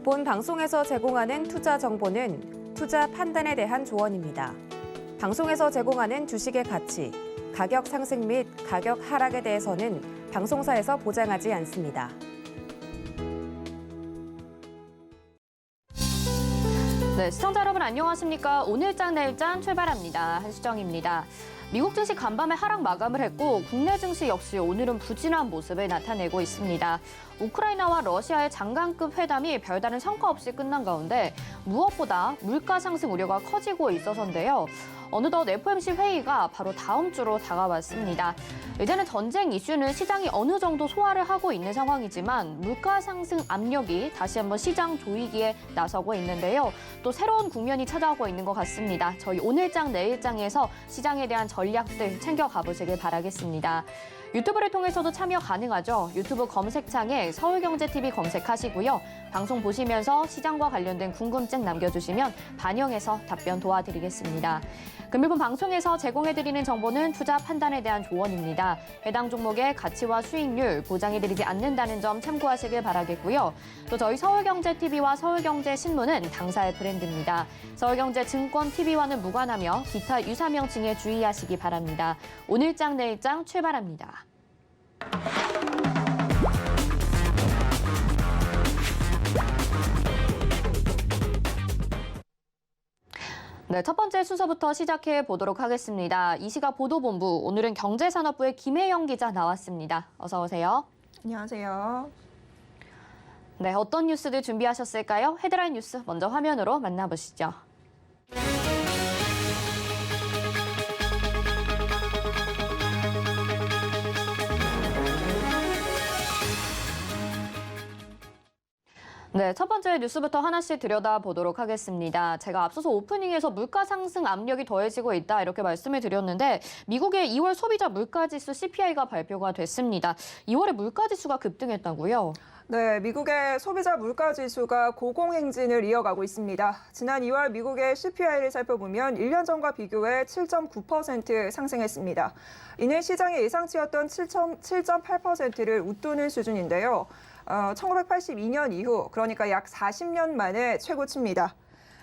본 방송에서 제공하는 투자 정보는 투자 판단에 대한 조언입니다. 방송에서 제공하는 주식의 가치, 가격 상승 및 가격 하락에 대해서는 방송사에서 보장하지 않습니다. 네, 시청자 여러분 안녕하십니까? 오늘장 내일장 출발합니다. 한수정입니다. 미국 증시 간밤에 하락 마감을 했고 국내 증시 역시 오늘은 부진한 모습을 나타내고 있습니다. 우크라이나와 러시아의 장관급 회담이 별다른 성과 없이 끝난 가운데 무엇보다 물가 상승 우려가 커지고 있어서인데요. 어느덧 FOMC 회의가 바로 다음 주로 다가왔습니다. 이제는 전쟁 이슈는 시장이 어느 정도 소화를 하고 있는 상황이지만 물가 상승 압력이 다시 한번 시장 조이기에 나서고 있는데요. 또 새로운 국면이 찾아오고 있는 것 같습니다. 저희 오늘장 내일장에서 시장에 대한 전략들 챙겨가 보시길 바라겠습니다. 유튜브를 통해서도 참여 가능하죠. 유튜브 검색창에 서울경제TV 검색하시고요. 방송 보시면서 시장과 관련된 궁금증 남겨주시면 반영해서 답변 도와드리겠습니다. 금일분 방송에서 제공해드리는 정보는 투자 판단에 대한 조언입니다. 해당 종목의 가치와 수익률 보장해드리지 않는다는 점 참고하시길 바라겠고요. 또 저희 서울경제TV와 서울경제신문은 당사의 브랜드입니다. 서울경제증권TV와는 무관하며 기타 유사명칭에 주의하시기 바랍니다. 오늘장 내일장 출발합니다. 네, 첫 번째 순서부터 시작해 보도록 하겠습니다. 이 시각 보도본부, 오늘은 경제산업부의 김혜영 기자 나왔습니다. 어서 오세요. 안녕하세요. 네, 어떤 뉴스들 준비하셨을까요? 헤드라인 뉴스 먼저 화면으로 만나보시죠. 네, 첫 번째 뉴스부터 하나씩 들여다보도록 하겠습니다. 제가 앞서서 오프닝에서 물가 상승 압력이 더해지고 있다 이렇게 말씀을 드렸는데 미국의 2월 소비자 물가지수 CPI가 발표가 됐습니다. 2월에 물가지수가 급등했다고요? 네, 미국의 소비자 물가지수가 고공행진을 이어가고 있습니다. 지난 2월 미국의 CPI를 살펴보면 1년 전과 비교해 7.9% 상승했습니다. 이는 시장의 예상치였던 7.8%를 웃도는 수준인데요. 1982년 이후, 그러니까 약 40년 만에 최고치입니다.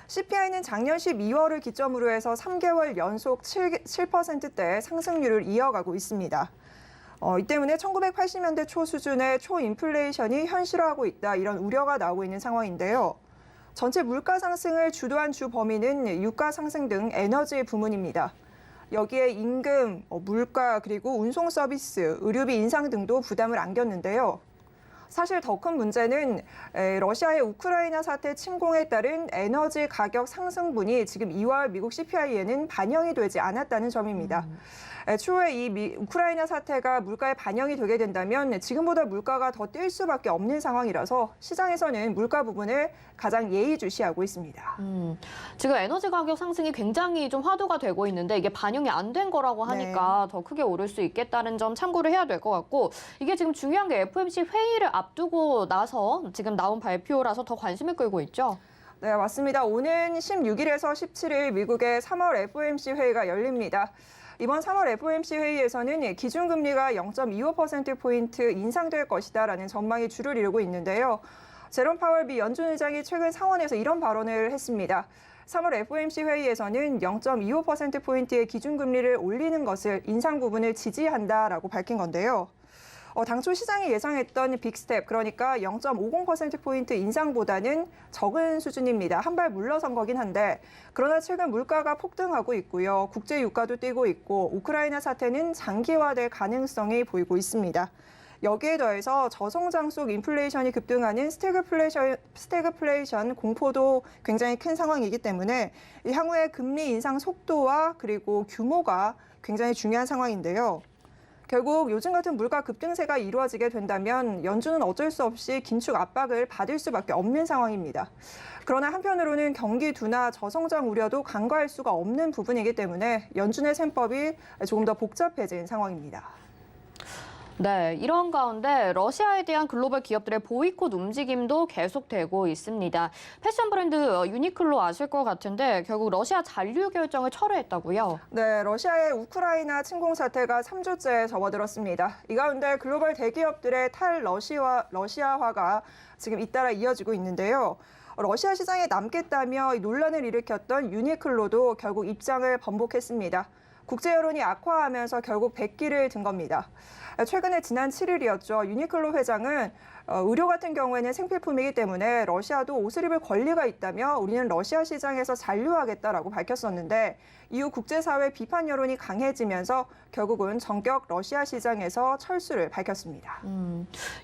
CPI는 작년 12월을 기점으로 해서 3개월 연속 7%대 상승률을 이어가고 있습니다. 이 때문에 1980년대 초 수준의 초인플레이션이 현실화하고 있다, 이런 우려가 나오고 있는 상황인데요. 전체 물가 상승을 주도한 주 범위는 유가 상승 등 에너지 부문입니다. 여기에 임금, 물가, 그리고 운송 서비스, 의료비 인상 등도 부담을 안겼는데요. 사실 더 큰 문제는 러시아의 우크라이나 사태 침공에 따른 에너지 가격 상승분이 지금 2월 미국 CPI에는 반영이 되지 않았다는 점입니다. 추후에 이 우크라이나 사태가 물가에 반영이 되게 된다면 지금보다 물가가 더 뛸 수밖에 없는 상황이라서 시장에서는 물가 부분을 가장 예의주시하고 있습니다. 지금 에너지 가격 상승이 굉장히 좀 화두가 되고 있는데 이게 반영이 안 된 거라고 하니까 더 크게 오를 수 있겠다는 점 참고를 해야 될 것 같고 이게 지금 중요한 게 FOMC 회의를 앞두고 나서 지금 나온 발표라서 더 관심을 끌고 있죠. 네, 맞습니다. 오는 16일에서 17일 미국의 3월 FOMC 회의가 열립니다. 이번 3월 FOMC 회의에서는 기준금리가 0.25%포인트 인상될 것이다라는 전망이 주를 이루고 있는데요. 제롬 파월 미 연준 의장이 최근 상원에서 이런 발언을 했습니다. 3월 FOMC 회의에서는 0.25%포인트의 기준금리를 올리는 것을 인상 부분을 지지한다라고 밝힌 건데요. 당초 시장이 예상했던 빅스텝, 그러니까 0.50%포인트 인상보다는 적은 수준입니다. 한 발 물러선 거긴 한데 그러나 최근 물가가 폭등하고 있고요. 국제 유가도 뛰고 있고 우크라이나 사태는 장기화될 가능성이 보이고 있습니다. 여기에 더해서 저성장 속 인플레이션이 급등하는 스태그플레이션 공포도 굉장히 큰 상황이기 때문에 향후의 금리 인상 속도와 그리고 규모가 굉장히 중요한 상황인데요. 결국 요즘 같은 물가 급등세가 이루어지게 된다면 연준은 어쩔 수 없이 긴축 압박을 받을 수밖에 없는 상황입니다. 그러나 한편으로는 경기 둔화, 저성장 우려도 간과할 수가 없는 부분이기 때문에 연준의 셈법이 조금 더 복잡해진 상황입니다. 네, 이런 가운데 러시아에 대한 글로벌 기업들의 보이콧 움직임도 계속되고 있습니다. 패션 브랜드 유니클로 아실 것 같은데 결국 러시아 잔류 결정을 철회했다고요? 네, 러시아의 우크라이나 침공 사태가 3주째 접어들었습니다. 이 가운데 글로벌 대기업들의 탈러시아화가 지금 잇따라 이어지고 있는데요. 러시아 시장에 남겠다며 논란을 일으켰던 유니클로도 결국 입장을 번복했습니다. 국제 여론이 악화하면서 결국 백기를 든 겁니다. 최근에 지난 7일이었죠. 유니클로 회장은 의료 같은 경우에는 생필품이기 때문에 러시아도 옷을 입을 권리가 있다며 우리는 러시아 시장에서 잔류하겠다라고 밝혔었는데 이후 국제사회 비판 여론이 강해지면서 결국은 전격 러시아 시장에서 철수를 밝혔습니다.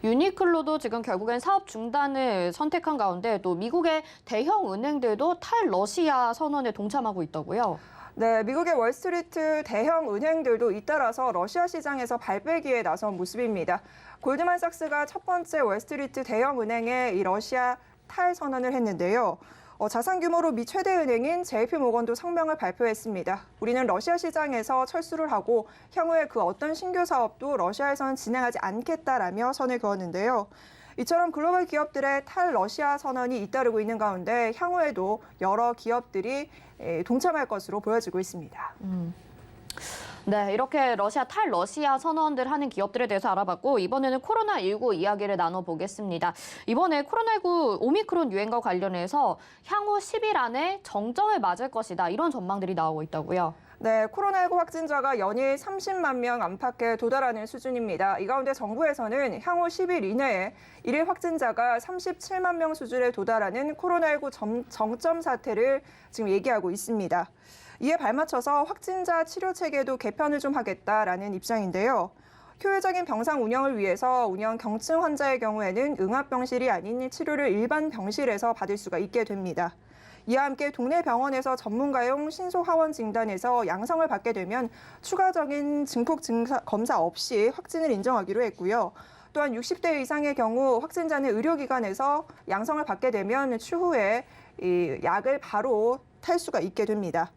유니클로도 지금 결국엔 사업 중단을 선택한 가운데 또 미국의 대형 은행들도 탈러시아 선언에 동참하고 있다고요? 네, 미국의 월스트리트 대형 은행들도 잇따라서 러시아 시장에서 발빼기에 나선 모습입니다. 골드만삭스가 첫 번째 월스트리트 대형 은행에 이 러시아 탈선언을 했는데요. 자산 규모로 미 최대 은행인 JP모건도 성명을 발표했습니다. 우리는 러시아 시장에서 철수를 하고 향후에 그 어떤 신규 사업도 러시아에서는 진행하지 않겠다라며 선을 그었는데요. 이처럼 글로벌 기업들의 탈러시아 선언이 잇따르고 있는 가운데 향후에도 여러 기업들이 동참할 것으로 보여지고 있습니다. 네, 이렇게 러시아 탈러시아 선언들 하는 기업들에 대해서 알아봤고 이번에는 코로나19 이야기를 나눠보겠습니다. 이번에 코로나19 오미크론 유행과 관련해서 향후 10일 안에 정점을 맞을 것이다. 이런 전망들이 나오고 있다고요. 네, 코로나19 확진자가 연일 30만 명 안팎에 도달하는 수준입니다. 이 가운데 정부에서는 향후 10일 이내에 일일 확진자가 37만 명 수준에 도달하는 코로나19 정점 사태를 지금 얘기하고 있습니다. 이에 발맞춰서 확진자 치료 체계도 개편을 좀 하겠다라는 입장인데요. 효율적인 병상 운영을 위해서 운영 경증 환자의 경우에는 응압병실이 아닌 치료를 일반 병실에서 받을 수가 있게 됩니다. 이와 함께 동네 병원에서 전문가용 신속하원 진단에서 양성을 받게 되면 추가적인 증폭 검사 없이 확진을 인정하기로 했고요. 또한 60대 이상의 경우 확진자는 의료기관에서 양성을 받게 되면 추후에 이 약을 바로 탈 수가 있게 됩니다.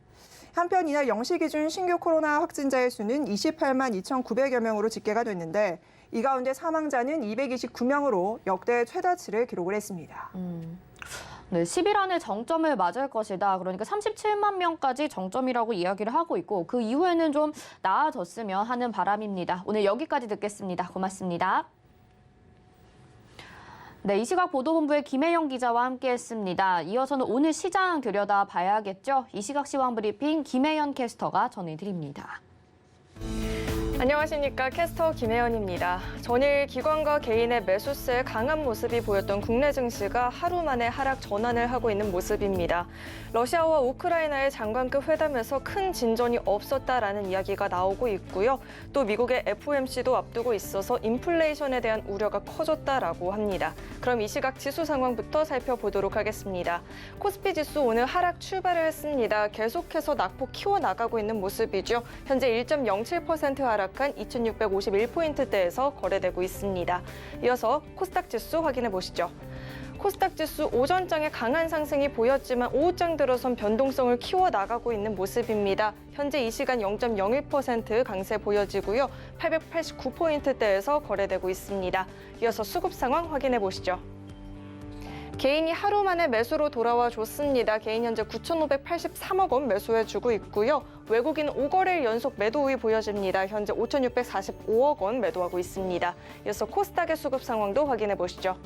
한편 이날 0시 기준 신규 코로나 확진자의 수는 28만 2,900여 명으로 집계가 됐는데 이 가운데 사망자는 229명으로 역대 최다치를 기록을 했습니다. 네, 10일 안에 정점을 맞을 것이다. 그러니까 37만 명까지 정점이라고 이야기를 하고 있고 그 이후에는 좀 나아졌으면 하는 바람입니다. 오늘 여기까지 듣겠습니다. 고맙습니다. 네, 이 시각 보도본부의 김혜영 기자와 함께했습니다. 이어서는 오늘 시장 들여다봐야겠죠. 이 시각 시황 브리핑 김혜연 캐스터가 전해드립니다. 안녕하십니까. 캐스터 김혜연입니다. 전일 기관과 개인의 매수세의 강한 모습이 보였던 국내 증시가 하루 만에 하락 전환을 하고 있는 모습입니다. 러시아와 우크라이나의 장관급 회담에서 큰 진전이 없었다라는 이야기가 나오고 있고요. 또 미국의 FOMC도 앞두고 있어서 인플레이션에 대한 우려가 커졌다라고 합니다. 그럼 이 시각 지수 상황부터 살펴보도록 하겠습니다. 코스피 지수 오늘 하락 출발을 했습니다. 계속해서 낙폭 키워나가고 있는 모습이죠. 현재 1.07% 하락한 2651포인트대에서 거래되고 있습니다. 이어서 코스닥 지수 확인해 보시죠. 코스닥 지수 오전장에 강한 상승이 보였지만 오후장 들어선 변동성을 키워나가고 있는 모습입니다. 현재 이 시간 0.01% 강세 보여지고요. 889포인트대에서 거래되고 있습니다. 이어서 수급 상황 확인해 보시죠. 개인이 하루 만에 매수로 돌아와 줬습니다. 개인 현재 9,583억 원 매수해주고 있고요. 외국인 5거래일 연속 매도 우위 보여집니다. 현재 5,645억 원 매도하고 있습니다. 이어서 코스닥의 수급 상황도 확인해 보시죠.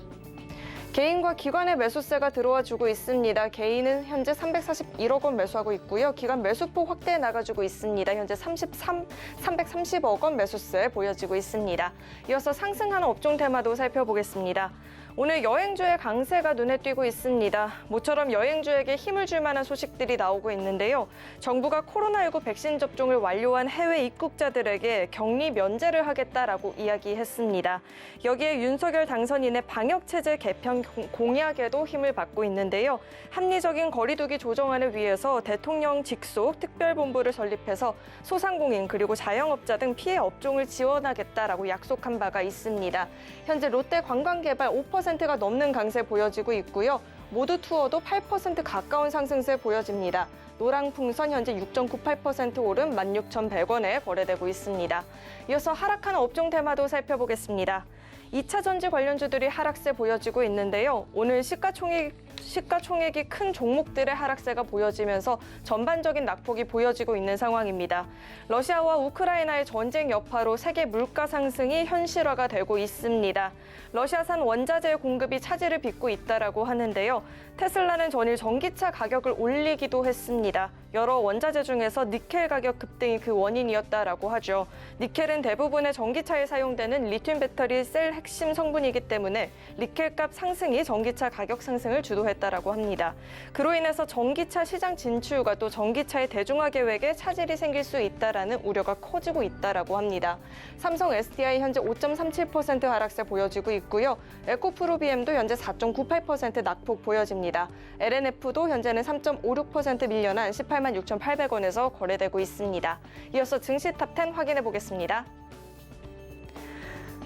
개인과 기관의 매수세가 들어와 주고 있습니다. 개인은 현재 341억 원 매수하고 있고요. 기관 매수폭 확대해 나가주고 있습니다. 현재 330억 원 매수세 보여지고 있습니다. 이어서 상승하는 업종 테마도 살펴보겠습니다. 오늘 여행주의 강세가 눈에 띄고 있습니다. 모처럼 여행주에게 힘을 줄 만한 소식들이 나오고 있는데요. 정부가 코로나19 백신 접종을 완료한 해외 입국자들에게 격리 면제를 하겠다라고 이야기했습니다. 여기에 윤석열 당선인의 방역체제 개편 공약에도 힘을 받고 있는데요. 합리적인 거리두기 조정안을 위해서 대통령 직속 특별본부를 설립해서 소상공인 그리고 자영업자 등 피해 업종을 지원하겠다라고 약속한 바가 있습니다. 현재 롯데 관광개발 5% 8%가 넘는 강세 보여지고 있고요. 모두 투어도 8% 가까운 상승세 보여집니다. 노랑풍선 현재 6.98% 오른 16,100원에 거래되고 있습니다. 이어서 하락하는 업종 테마도 살펴보겠습니다. 2차 전지 관련주들이 하락세 보여지고 있는데요. 오늘 시가총액이 큰 종목들의 하락세가 보여지면서 전반적인 낙폭이 보여지고 있는 상황입니다. 러시아와 우크라이나의 전쟁 여파로 세계 물가 상승이 현실화가 되고 있습니다. 러시아산 원자재 공급이 차질을 빚고 있다라고 하는데요. 테슬라는 전일 전기차 가격을 올리기도 했습니다. 여러 원자재 중에서 니켈 가격 급등이 그 원인이었다라고 하죠. 니켈은 대부분의 전기차에 사용되는 리튬 배터리 셀 핵심 성분이기 때문에 니켈값 상승이 전기차 가격 상승을 주도했다라고 합니다. 그로 인해서 전기차 시장 진출과 또 전기차의 대중화 계획에 차질이 생길 수 있다라는 우려가 커지고 있다라고 합니다. 삼성 SDI 현재 5.37% 하락세 보여지고 있고요. 에코프로비엠도 현재 4.98% 낙폭 보여집니다. LNF도 현재는 3.56% 밀려난 186,800원에서 거래되고 있습니다. 이어서 증시 탑10 확인해 보겠습니다.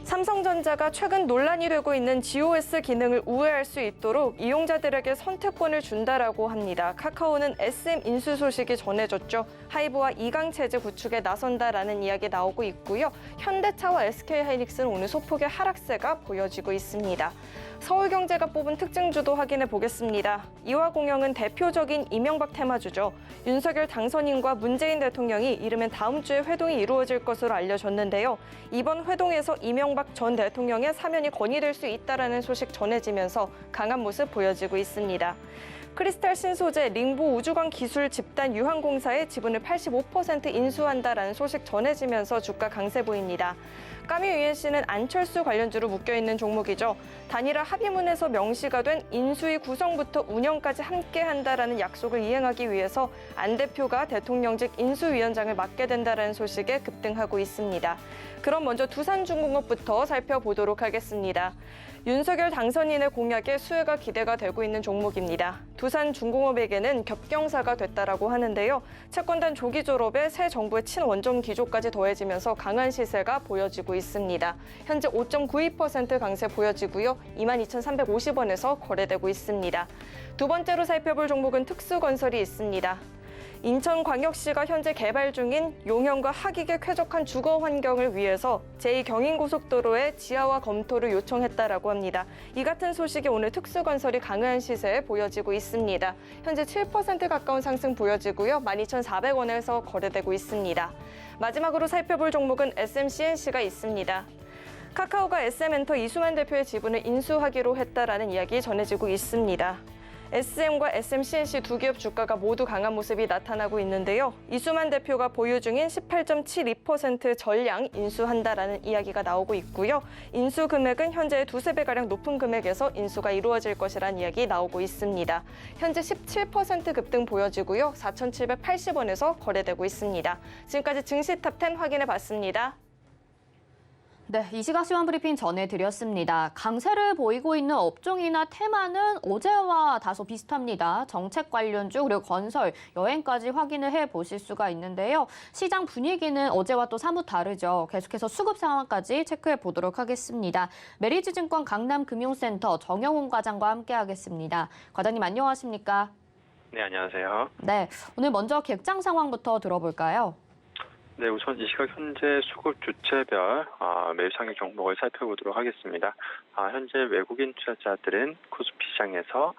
삼성전자가 최근 논란이 되고 있는 GOS 기능을 우회할 수 있도록 이용자들에게 선택권을 준다라고 합니다. 카카오는 SM 인수 소식이 전해졌죠. 하이브와 2강 체제 구축에 나선다라는 이야기 나오고 있고요. 현대차와 SK하이닉스는 오늘 소폭의 하락세가 보여지고 있습니다. 서울경제가 뽑은 특징주도 확인해 보겠습니다. 이화공영은 대표적인 이명박 테마주죠. 윤석열 당선인과 문재인 대통령이 이르면 다음 주에 회동이 이루어질 것으로 알려졌는데요. 이번 회동에서 이명박 전 대통령의 사면이 건의될 수 있다라는 소식 전해지면서 강한 모습 보여지고 있습니다. 크리스탈 신소재 링보 우주관 기술 집단 유한공사의 지분을 85% 인수한다라는 소식 전해지면서 주가 강세 보입니다. 까미유엔씨는 안철수 관련주로 묶여있는 종목이죠. 단일화 합의문에서 명시가 된 인수위 구성부터 운영까지 함께한다라는 약속을 이행하기 위해서 안 대표가 대통령직 인수위원장을 맡게 된다라는 소식에 급등하고 있습니다. 그럼 먼저 두산중공업부터 살펴보도록 하겠습니다. 윤석열 당선인의 공약에 수혜가 기대가 되고 있는 종목입니다. 두산중공업에게는 겹경사가 됐다라고 하는데요. 채권단 조기 졸업에 새 정부의 친원점 기조까지 더해지면서 강한 시세가 보여지고 있습니다. 현재 5.92% 강세 보여지고요. 22,350원에서 거래되고 있습니다. 두 번째로 살펴볼 종목은 특수건설이 있습니다. 인천광역시가 현재 개발 중인 용현과 하익에 쾌적한 주거 환경을 위해서 제2경인고속도로의 지하화 검토를 요청했다라고 합니다. 이 같은 소식이 오늘 특수건설이 강한 시세에 보여지고 있습니다. 현재 7% 가까운 상승 보여지고요. 12,400원에서 거래되고 있습니다. 마지막으로 살펴볼 종목은 SMCNC가 있습니다. 카카오가 SM엔터 이수만 대표의 지분을 인수하기로 했다라는 이야기 전해지고 있습니다. SM과 SMCNC 두 기업 주가가 모두 강한 모습이 나타나고 있는데요. 이수만 대표가 보유 중인 18.72% 전량 인수한다라는 이야기가 나오고 있고요. 인수 금액은 현재의 두세 배가량 높은 금액에서 인수가 이루어질 것이라는 이야기 나오고 있습니다. 현재 17% 급등 보여지고요. 4,780원에서 거래되고 있습니다. 지금까지 증시 탑10 확인해 봤습니다. 네, 이 시각 시황 브리핑 전해드렸습니다. 강세를 보이고 있는 업종이나 테마는 어제와 다소 비슷합니다. 정책 관련주 그리고 건설, 여행까지 확인을 해보실 수가 있는데요. 시장 분위기는 어제와 또 사뭇 다르죠. 계속해서 수급 상황까지 체크해 보도록 하겠습니다. 메리츠증권 강남금융센터 정영훈 과장과 함께하겠습니다. 과장님 안녕하십니까? 네, 안녕하세요. 네, 오늘 먼저 객장 상황부터 들어볼까요? 네, 우선 이 시각 현재 수급 주체별 매수 상위 종목을 살펴보도록 하겠습니다. 현재 외국인 투자자들은 코스피 시장에서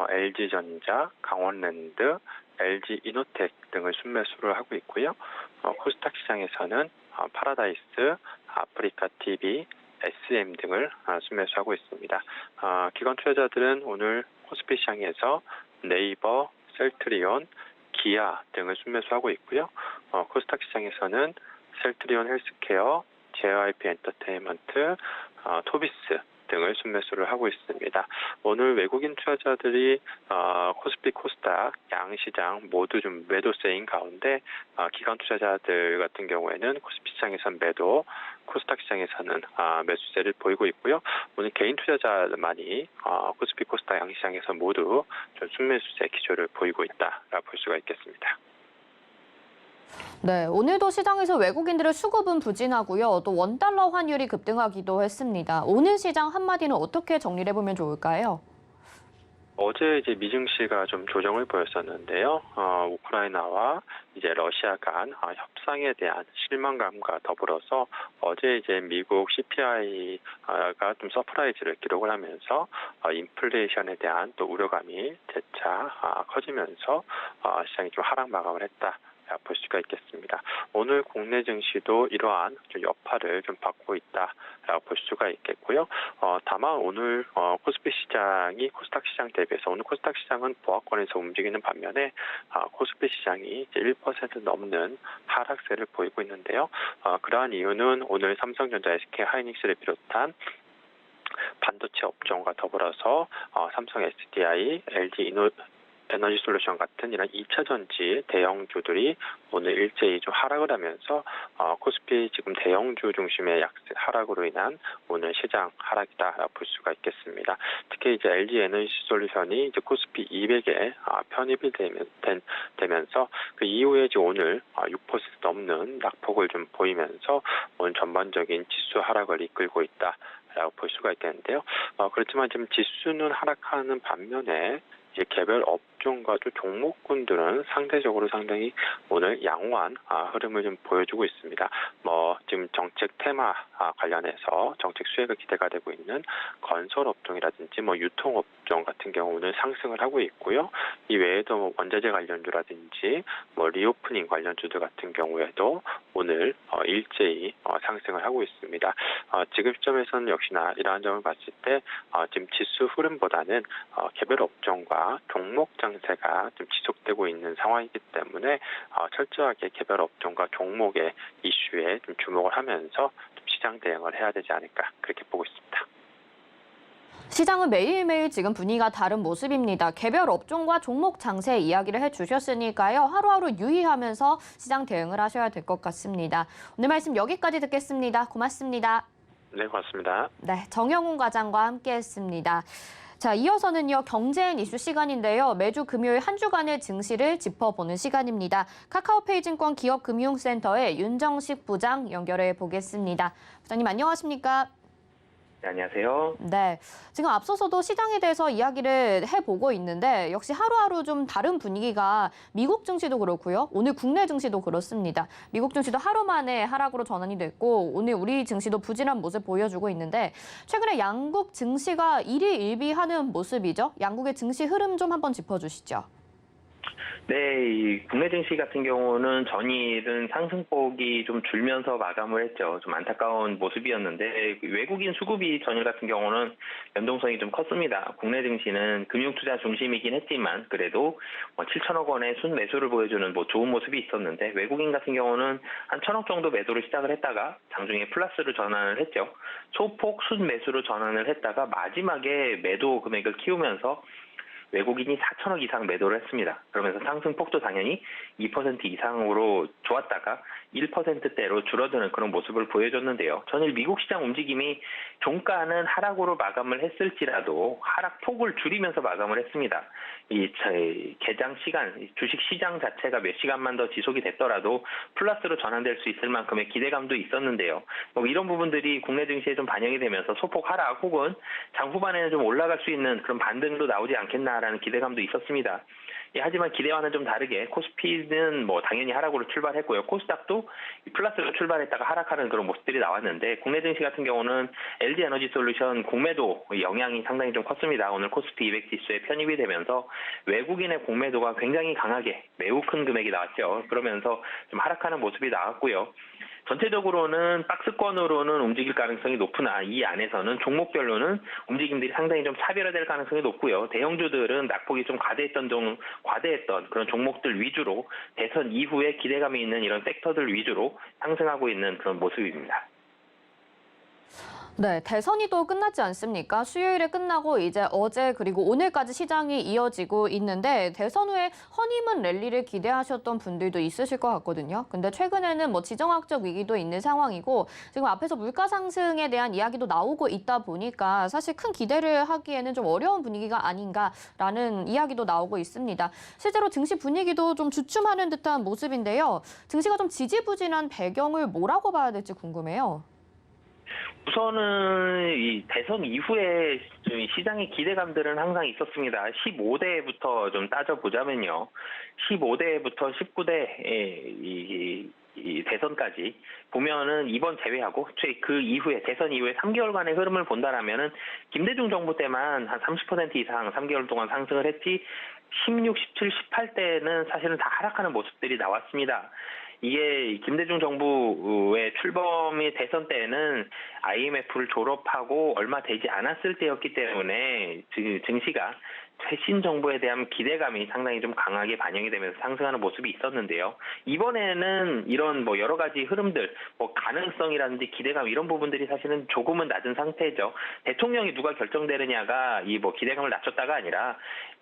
LG전자, 강원랜드, LG이노텍 등을 순매수를 하고 있고요. 코스닥 시장에서는 파라다이스, 아프리카TV, SM 등을 순매수하고 있습니다. 기관 투자자들은 오늘 코스피 시장에서 네이버, 셀트리온, 기아 등을 순매수하고 있고요. 코스닥 시장에서는 셀트리온 헬스케어, JYP 엔터테인먼트, 토비스 등을 순매수를 하고 있습니다. 오늘 외국인 투자자들이 코스피, 코스닥 양시장 모두 좀 매도세인 가운데 기관 투자자들 같은 경우에는 코스피 시장에서는 매도, 코스닥 시장에서는 매수세를 보이고 있고요. 오늘 개인 투자자만이 코스피, 코스닥 양시장에서 모두 좀 순매수세 기조를 보이고 있다라고 볼 수가 있겠습니다. 네, 오늘도 시장에서 외국인들의 수급은 부진하고요. 또 원달러 환율이 급등하기도 했습니다. 오늘 시장 한마디는 어떻게 정리를 해보면 좋을까요? 어제 이제 미증시가 좀 조정을 보였었는데요. 우크라이나와 이제 러시아 간 협상에 대한 실망감과 더불어서 어제 이제 미국 CPI가 좀 서프라이즈를 기록을 하면서 인플레이션에 대한 또 우려감이 재차 커지면서 시장이 좀 하락 마감을 했다. 볼 수가 있겠습니다. 오늘 국내 증시도 이러한 좀 여파를 좀 받고 있다라고 볼 수가 있겠고요. 다만 오늘 코스피 시장이 코스닥 시장 대비해서 오늘 코스닥 시장은 보합권에서 움직이는 반면에 코스피 시장이 이제 1% 넘는 하락세를 보이고 있는데요. 그러한 이유는 오늘 삼성전자, SK 하이닉스를 비롯한 반도체 업종과 더불어서 삼성 SDI, LG 에너지솔루션 같은 이런 2차 전지 대형주들이 오늘 일제히 좀 하락을 하면서 코스피 지금 대형주 중심의 하락으로 인한 오늘 시장 하락이다 볼 수가 있겠습니다. 특히 이제 LG 에너지솔루션이 이제 코스피 200에 편입이 되면서 그 이후에 이제 오늘 6% 넘는 낙폭을 좀 보이면서 오늘 전반적인 지수 하락을 이끌고 있다라고 볼 수가 있겠는데요. 그렇지만 지금 지수는 하락하는 반면에 이제 개별 업종과 또 종목군들은 상대적으로 상당히 오늘 양호한 흐름을 좀 보여주고 있습니다. 지금 정책 테마 관련해서 정책 수혜가 기대가 되고 있는 건설 업종이라든지 유통 업종 같은 경우 오늘 상승을 하고 있고요. 이 외에도 원자재 관련주라든지 리오프닝 관련주들 같은 경우에도 오늘 일제히 상승을 하고 있습니다. 지금 시점에서는 역시나 이러한 점을 봤을 때 지금 지수 흐름보다는 개별 업종과 종목 장세가 좀 지속되고 있는 상황이기 때문에 철저하게 개별 업종과 종목의 이슈에 좀 주목을 하면서 좀 시장 대응을 해야 되지 않을까 그렇게 보고 있습니다. 시장은 매일매일 지금 분위기가 다른 모습입니다. 개별 업종과 종목 장세 이야기를 해주셨으니까요. 하루하루 유의하면서 시장 대응을 하셔야 될 것 같습니다. 오늘 말씀 여기까지 듣겠습니다. 고맙습니다. 네, 고맙습니다. 네, 정영훈 과장과 함께했습니다. 자, 이어서는요, 경제인 이슈 시간인데요. 매주 금요일 한 주간의 증시를 짚어보는 시간입니다. 카카오페이 증권 기업금융센터의 윤정식 부장 연결해 보겠습니다. 부장님 안녕하십니까? 네, 안녕하세요. 네, 지금 앞서서도 시장에 대해서 이야기를 해보고 있는데 역시 하루하루 좀 다른 분위기가 미국 증시도 그렇고요. 오늘 국내 증시도 그렇습니다. 미국 증시도 하루 만에 하락으로 전환이 됐고 오늘 우리 증시도 부진한 모습 보여주고 있는데 최근에 양국 증시가 일희일비하는 모습이죠. 양국의 증시 흐름 좀 한번 짚어주시죠. 네, 이 국내 증시 같은 경우는 전일은 상승폭이 좀 줄면서 마감을 했죠. 좀 안타까운 모습이었는데 외국인 수급이 전일 같은 경우는 연동성이 좀 컸습니다. 국내 증시는 금융투자 중심이긴 했지만 그래도 7천억 원의 순매수를 보여주는 좋은 모습이 있었는데 외국인 같은 경우는 한 1,000억 정도 매도를 시작을 했다가 장중에 플러스로 전환을 했죠. 소폭 순매수로 전환을 했다가 마지막에 매도 금액을 키우면서 외국인이 4천억 이상 매도를 했습니다. 그러면서 상승폭도 당연히 2% 이상으로 좋았다가 1%대로 줄어드는 그런 모습을 보여줬는데요. 전일 미국 시장 움직임이 종가는 하락으로 마감을 했을지라도 하락폭을 줄이면서 마감을 했습니다. 이 개장 시간, 주식 시장 자체가 몇 시간만 더 지속이 됐더라도 플러스로 전환될 수 있을 만큼의 기대감도 있었는데요. 이런 부분들이 국내 증시에 좀 반영이 되면서 소폭 하락 혹은 장 후반에는 좀 올라갈 수 있는 그런 반등도 나오지 않겠나라는 기대감도 있었습니다. 하지만 기대와는 좀 다르게 코스피는 당연히 하락으로 출발했고요. 코스닥도 플러스로 출발했다가 하락하는 그런 모습들이 나왔는데 국내 증시 같은 경우는 LG 에너지솔루션 공매도 영향이 상당히 좀 컸습니다. 오늘 코스피 200 지수에 편입이 되면서 외국인의 공매도가 굉장히 강하게 매우 큰 금액이 나왔죠. 그러면서 좀 하락하는 모습이 나왔고요. 전체적으로는 박스권으로는 움직일 가능성이 높으나 이 안에서는 종목별로는 움직임들이 상당히 좀 차별화될 가능성이 높고요. 대형주들은 낙폭이 좀 과대했던 그런 종목들 위주로 대선 이후에 기대감이 있는 이런 섹터들 위주로 상승하고 있는 그런 모습입니다. 네, 대선이 또 끝났지 않습니까? 수요일에 끝나고 이제 어제 그리고 오늘까지 시장이 이어지고 있는데 대선 후에 허니문 랠리를 기대하셨던 분들도 있으실 것 같거든요. 근데 최근에는 뭐 지정학적 위기도 있는 상황이고 지금 앞에서 물가 상승에 대한 이야기도 나오고 있다 보니까 사실 큰 기대를 하기에는 좀 어려운 분위기가 아닌가라는 이야기도 나오고 있습니다. 실제로 증시 분위기도 좀 주춤하는 듯한 모습인데요. 증시가 좀 지지부진한 배경을 뭐라고 봐야 될지 궁금해요. 우선은 이 대선 이후에 좀 시장의 기대감들은 항상 있었습니다. 15대부터 좀 따져보자면요. 15대부터 19대 이 대선까지 보면은 이번 제외하고 그 이후에 대선 이후에 3개월간의 흐름을 본다라면은 김대중 정부 때만 한 30% 이상 3개월 동안 상승을 했지 16, 17, 18대는 사실은 다 하락하는 모습들이 나왔습니다. 이게 김대중 정부의 출범이 대선 때는 IMF를 졸업하고 얼마 되지 않았을 때였기 때문에 증시가 최신 정부에 대한 기대감이 상당히 좀 강하게 반영이 되면서 상승하는 모습이 있었는데요. 이번에는 이런 뭐 여러 가지 흐름들, 뭐 가능성이라든지 기대감 이런 부분들이 사실은 조금은 낮은 상태죠. 대통령이 누가 결정되느냐가 이 뭐 기대감을 낮췄다가 아니라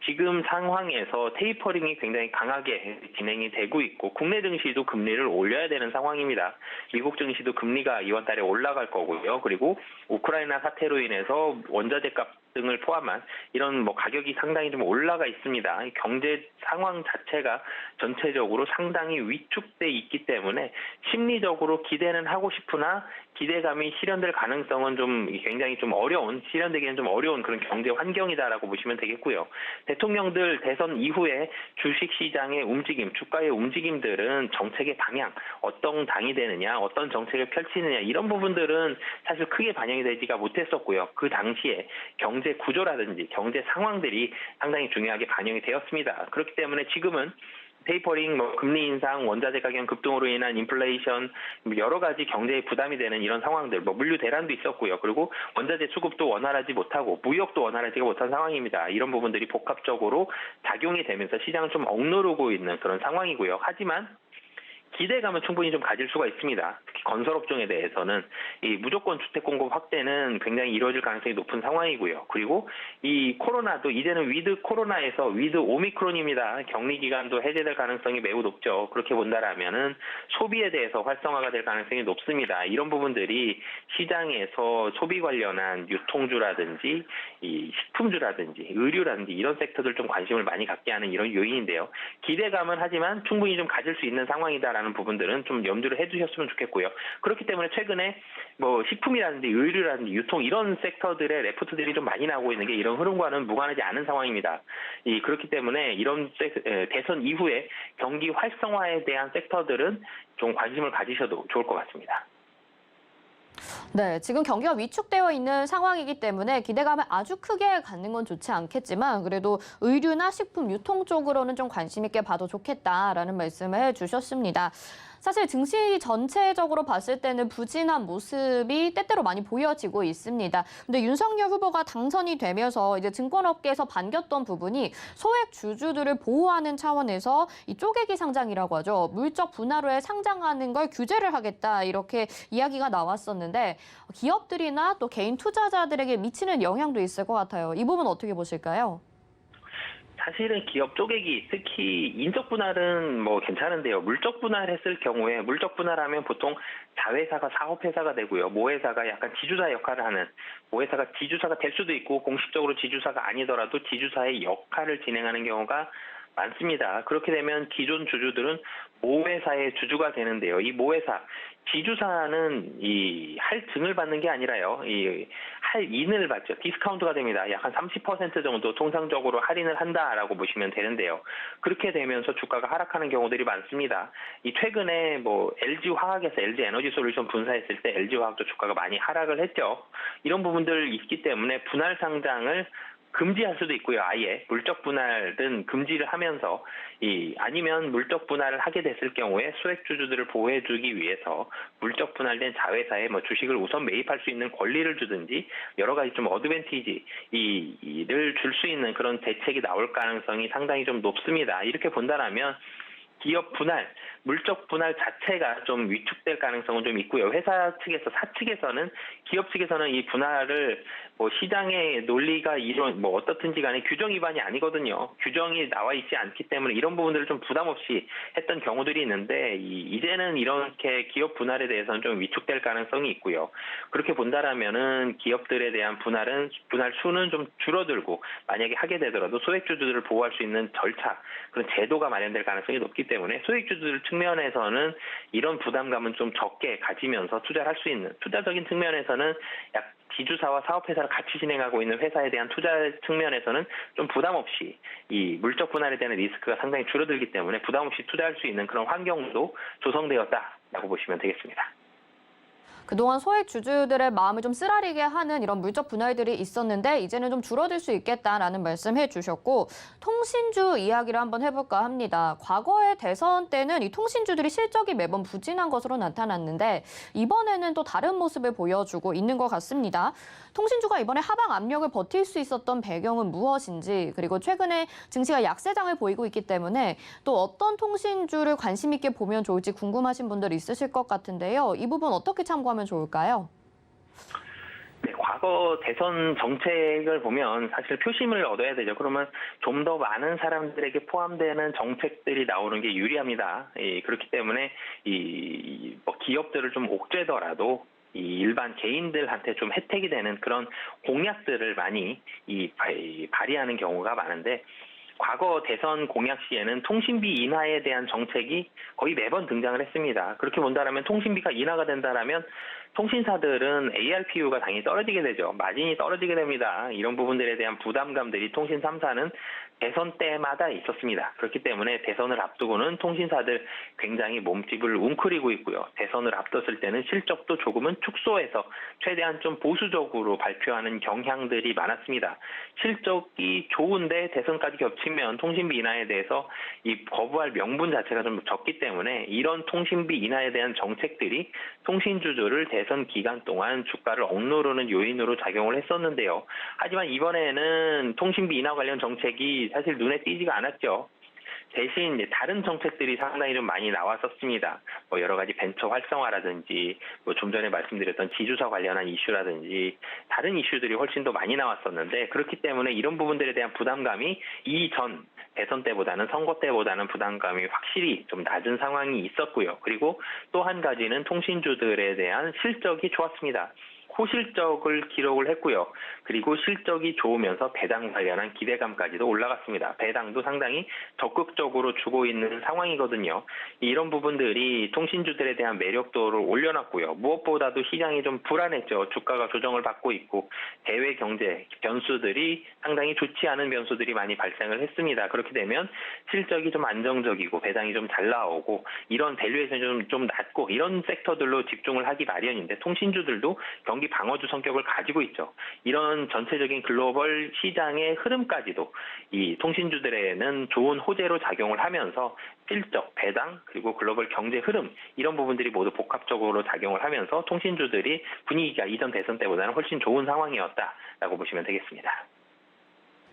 지금 상황에서 테이퍼링이 굉장히 강하게 진행이 되고 있고 국내 증시도 금리를 올려야 되는 상황입니다. 미국 증시도 금리가 이번 달에 올라갈 거고요. 그리고 우크라이나 사태로 인해서 원자재 값 등을 포함한 이런 뭐 가격이 상당히 좀 올라가 있습니다. 경제 상황 자체가 전체적으로 상당히 위축돼 있기 때문에 심리적으로 기대는 하고 싶으나 기대감이 실현될 가능성은 좀 굉장히 좀 어려운, 실현되기는 좀 어려운 그런 경제 환경이다라고 보시면 되겠고요. 대통령들 대선 이후에 주식시장의 움직임, 주가의 움직임들은 정책의 방향, 어떤 당이 되느냐, 어떤 정책을 펼치느냐 이런 부분들은 사실 크게 반영이 되지가 못했었고요. 그 당시에 경제 구조라든지 경제 상황들이 상당히 중요하게 반영이 되었습니다. 그렇기 때문에 지금은 테이퍼링, 뭐 금리 인상, 원자재 가격 급등으로 인한 인플레이션, 여러 가지 경제에 부담이 되는 이런 상황들, 뭐 물류 대란도 있었고요. 그리고 원자재 수급도 원활하지 못하고 무역도 원활하지 못한 상황입니다. 이런 부분들이 복합적으로 작용이 되면서 시장을 좀 억누르고 있는 그런 상황이고요. 하지만 기대감은 충분히 좀 가질 수가 있습니다. 특히 건설업종에 대해서는 이 무조건 주택 공급 확대는 굉장히 이루어질 가능성이 높은 상황이고요. 그리고 이 코로나도 이제는 위드 코로나에서 위드 오미크론입니다. 격리 기간도 해제될 가능성이 매우 높죠. 그렇게 본다라면은 소비에 대해서 활성화가 될 가능성이 높습니다. 이런 부분들이 시장에서 소비 관련한 유통주라든지 이 식품주라든지 의류라든지 이런 섹터들 좀 관심을 많이 갖게 하는 이런 요인인데요. 기대감은 하지만 충분히 좀 가질 수 있는 상황이다라는 부분들은 좀 염두를 해두셨으면 좋겠고요. 그렇기 때문에 최근에 뭐 식품이라든지 의류라든지 유통 이런 섹터들의 레포트들이 좀 많이 나오고 있는 게 이런 흐름과는 무관하지 않은 상황입니다. 그렇기 때문에 이런 대선 이후에 경기 활성화에 대한 섹터들은 좀 관심을 가지셔도 좋을 것 같습니다. 네, 지금 경기가 위축되어 있는 상황이기 때문에 기대감을 아주 크게 갖는 건 좋지 않겠지만 그래도 의류나 식품 유통 쪽으로는 좀 관심 있게 봐도 좋겠다라는 말씀을 해주셨습니다. 사실 증시 전체적으로 봤을 때는 부진한 모습이 때때로 많이 보여지고 있습니다. 근데 윤석열 후보가 당선이 되면서 이제 증권업계에서 반겼던 부분이 소액 주주들을 보호하는 차원에서 이 쪼개기 상장이라고 하죠. 물적 분할 후에 상장하는 걸 규제를 하겠다 이렇게 이야기가 나왔었는데 기업들이나 또 개인 투자자들에게 미치는 영향도 있을 것 같아요. 이 부분 어떻게 보실까요? 사실은 기업 쪼개기, 특히 인적 분할은 뭐 괜찮은데요. 물적 분할했을 경우에 물적 분할하면 보통 자회사가 사업회사가 되고요. 모회사가 약간 지주사 역할을 하는, 모회사가 지주사가 될 수도 있고 공식적으로 지주사가 아니더라도 지주사의 역할을 진행하는 경우가 많습니다. 그렇게 되면 기존 주주들은 모회사의 주주가 되는데요. 이 모회사, 지주사는 이 할증을 받는 게 아니라요. 이 할인을 받죠. 디스카운트가 됩니다. 약 한 30% 정도 통상적으로 할인을 한다라고 보시면 되는데요. 그렇게 되면서 주가가 하락하는 경우들이 많습니다. 이 최근에 뭐 LG화학에서 LG에너지솔루션 분사했을 때 LG화학도 주가가 많이 하락을 했죠. 이런 부분들 있기 때문에 분할 상장을 금지할 수도 있고요. 아예 물적 분할은 금지를 하면서 아니면 물적 분할을 하게 됐을 경우에 소액 주주들을 보호해주기 위해서 물적 분할된 자회사에 뭐 주식을 우선 매입할 수 있는 권리를 주든지 여러 가지 좀 어드밴티지를 줄 수 있는 그런 대책이 나올 가능성이 상당히 좀 높습니다. 이렇게 본다면 기업 분할, 물적 분할 자체가 좀 위축될 가능성은 좀 있고요. 회사 측에서, 사측에서는, 기업 측에서는 이 분할을 뭐 시장의 논리가 뭐 어떻든지 간에 규정 위반이 아니거든요. 규정이 나와 있지 않기 때문에 이런 부분들을 좀 부담 없이 했던 경우들이 있는데, 이제는 이렇게 기업 분할에 대해서는 좀 위축될 가능성이 있고요. 그렇게 본다라면은 기업들에 대한 분할 수는 좀 줄어들고, 만약에 하게 되더라도 소액주주들을 보호할 수 있는 절차, 그런 제도가 마련될 가능성이 높기 때문에 소액주주들 측면에서는 이런 부담감은 좀 적게 가지면서 투자를 할 수 있는, 투자적인 측면에서는 약 지주사와 사업회사를 같이 진행하고 있는 회사에 대한 투자 측면에서는 좀 부담 없이 이 물적 분할에 대한 리스크가 상당히 줄어들기 때문에 부담 없이 투자할 수 있는 그런 환경도 조성되었다라고 보시면 되겠습니다. 그동안 소액 주주들의 마음을 좀 쓰라리게 하는 이런 물적 분할들이 있었는데 이제는 좀 줄어들 수 있겠다라는 말씀해 주셨고, 통신주 이야기를 한번 해볼까 합니다. 과거의 대선 때는 이 통신주들이 실적이 매번 부진한 것으로 나타났는데 이번에는 또 다른 모습을 보여주고 있는 것 같습니다. 통신주가 이번에 하방 압력을 버틸 수 있었던 배경은 무엇인지, 그리고 최근에 증시가 약세장을 보이고 있기 때문에 또 어떤 통신주를 관심 있게 보면 좋을지 궁금하신 분들 있으실 것 같은데요. 이 부분 어떻게 참고하면 좋을까요? 네, 과거 대선 정책을 보면 사실 표심을 얻어야 되죠. 그러면 좀 더 많은 사람들에게 포함되는 정책들이 나오는 게 유리합니다. 그렇기 때문에 뭐 기업들을 좀 옥죄더라도 이 일반 개인들한테 좀 혜택이 되는 그런 공약들을 많이 발의하는 경우가 많은데, 과거 대선 공약 시에는 통신비 인하에 대한 정책이 거의 매번 등장을 했습니다. 그렇게 본다면 통신비가 인하가 된다면 통신사들은 ARPU가 당연히 떨어지게 되죠. 마진이 떨어지게 됩니다. 이런 부분들에 대한 부담감들이 통신 3사는 대선 때마다 있었습니다. 그렇기 때문에 대선을 앞두고는 통신사들 굉장히 몸집을 웅크리고 있고요. 대선을 앞뒀을 때는 실적도 조금은 축소해서 최대한 좀 보수적으로 발표하는 경향들이 많았습니다. 실적이 좋은데 대선까지 겹치면 통신비 인하에 대해서 이 거부할 명분 자체가 좀 적기 때문에 이런 통신비 인하에 대한 정책들이 통신주주를 대선 기간 동안 주가를 억누르는 요인으로 작용을 했었는데요. 하지만 이번에는 통신비 인하 관련 정책이 사실 눈에 띄지가 않았죠. 대신 이제 다른 정책들이 상당히 좀 많이 나왔었습니다. 뭐 여러 가지 벤처 활성화라든지, 뭐 좀 전에 말씀드렸던 지주사 관련한 이슈라든지 다른 이슈들이 훨씬 더 많이 나왔었는데, 그렇기 때문에 이런 부분들에 대한 부담감이 이전 대선 때보다는, 선거 때보다는 부담감이 확실히 좀 낮은 상황이 있었고요. 그리고 또 한 가지는 통신주들에 대한 실적이 좋았습니다. 호실적을 기록을 했고요. 그리고 실적이 좋으면서 배당 관련한 기대감까지도 올라갔습니다. 배당도 상당히 적극적으로 주고 있는 상황이거든요. 이런 부분들이 통신주들에 대한 매력도를 올려놨고요. 무엇보다도 시장이 좀 불안했죠. 주가가 조정을 받고 있고 대외 경제 변수들이 상당히 좋지 않은 변수들이 많이 발생을 했습니다. 그렇게 되면 실적이 좀 안정적이고 배당이 좀 잘 나오고 이런 밸류에이션이 좀 낮고 이런 섹터들로 집중을 하기 마련인데, 통신주들도 경기 방어주 성격을 가지고 있죠. 이런 전체적인 글로벌 시장의 흐름까지도 이 통신주들에는 좋은 호재로 작용을 하면서 실적, 배당, 그리고 글로벌 경제 흐름, 이런 부분들이 모두 복합적으로 작용을 하면서 통신주들이 분위기가 이전 대선 때보다는 훨씬 좋은 상황이었다라고 보시면 되겠습니다.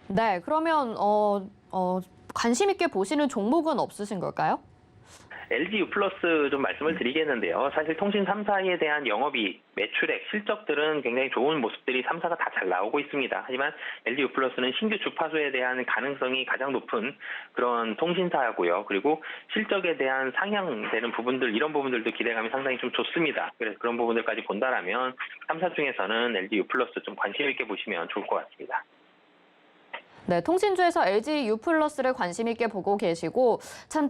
네, 그러면 관심 있게 보시는 종목은 없으신 걸까요? LG U+ 좀 말씀을 드리겠는데요. 사실 통신 3사에 대한 영업이익, 매출액, 실적들은 굉장히 좋은 모습들이 3사가 다 잘 나오고 있습니다. 하지만 LG U+는 신규 주파수에 대한 가능성이 가장 높은 그런 통신사고요. 그리고 실적에 대한 상향되는 부분들, 이런 부분들도 기대감이 상당히 좀 좋습니다. 그래서 그런 부분들까지 본다라면 3사 중에서는 LG U+ 좀 관심 있게 보시면 좋을 것 같습니다. 네, 통신주에서 LG U+를 관심 있게 보고 계시고, 참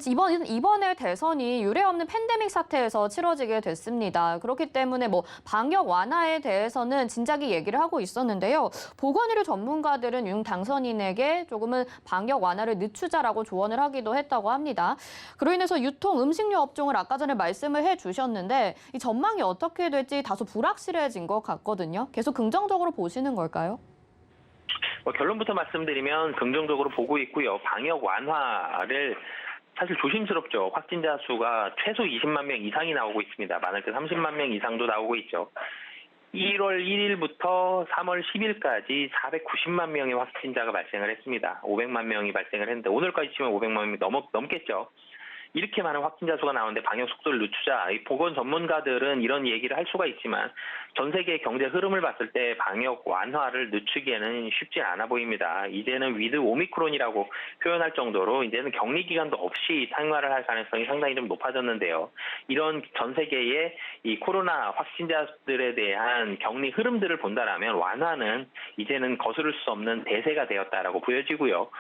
이번에 대선이 유례없는 팬데믹 사태에서 치러지게 됐습니다. 그렇기 때문에 뭐 방역 완화에 대해서는 진작에 얘기를 하고 있었는데요. 보건의료 전문가들은 윤 당선인에게 조금은 방역 완화를 늦추자라고 조언을 하기도 했다고 합니다. 그로 인해서 유통, 음식료 업종을 아까 전에 말씀을 해주셨는데 이 전망이 어떻게 될지 다소 불확실해진 것 같거든요. 계속 긍정적으로 보시는 걸까요? 결론부터 말씀드리면 긍정적으로 보고 있고요. 방역 완화를 사실 조심스럽죠. 확진자 수가 최소 20만 명 이상이 나오고 있습니다. 많을 때 30만 명 이상도 나오고 있죠. 1월 1일부터 3월 10일까지 490만 명의 확진자가 발생을 했습니다. 500만 명이 발생을 했는데 오늘까지 치면 500만 명이 넘겠죠. 이렇게 많은 확진자 수가 나오는데 방역 속도를 늦추자. 이 보건 전문가들은 이런 얘기를 할 수가 있지만 전 세계 경제 흐름을 봤을 때 방역 완화를 늦추기에는 쉽지 않아 보입니다. 이제는 위드 오미크론이라고 표현할 정도로 이제는 격리 기간도 없이 상활을 할 가능성이 상당히 좀 높아졌는데요. 이런 전 세계의 이 코로나 확진자들에 대한 격리 흐름들을 본다라면 완화는 이제는 거스를 수 없는 대세가 되었다라고 보여지고요.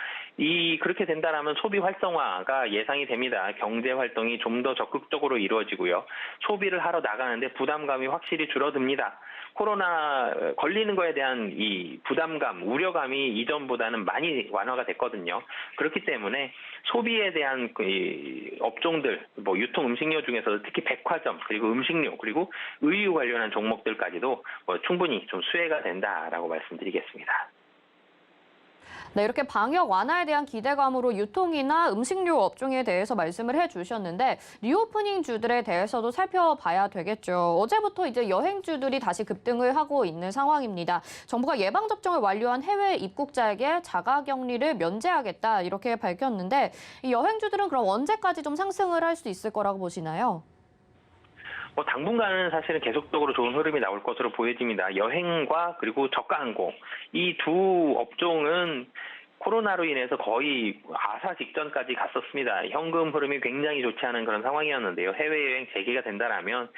그렇게 된다라면 소비 활성화가 예상이 됩니다. 경제 활동이 좀 더 적극적으로 이루어지고요. 소비를 하러 나가는데 부담감이 확실히 줄어듭니다. 코로나 걸리는 거에 대한 이 부담감, 우려감이 이전보다는 많이 완화가 됐거든요. 그렇기 때문에 소비에 대한 업종들, 유통 음식료 중에서도 특히 백화점, 그리고 음식료, 그리고 의류 관련한 종목들까지도 충분히 좀 수혜가 된다라고 말씀드리겠습니다. 네, 이렇게 방역 완화에 대한 기대감으로 유통이나 음식료 업종에 대해서 말씀을 해주셨는데 리오프닝 주들에 대해서도 살펴봐야 되겠죠. 어제부터 이제 여행주들이 다시 급등을 하고 있는 상황입니다. 정부가 예방접종을 완료한 해외 입국자에게 자가격리를 면제하겠다 이렇게 밝혔는데 이 여행주들은 그럼 언제까지 좀 상승을 할 수 있을 거라고 보시나요? 당분간은 사실은 계속적으로 좋은 흐름이 나올 것으로 보여집니다. 여행과 그리고 저가항공 이 두 업종은 코로나로 인해서 거의 아사 직전까지 갔었습니다. 현금 흐름이 굉장히 좋지 않은 그런 상황이었는데요. 해외여행 재개가 된다라면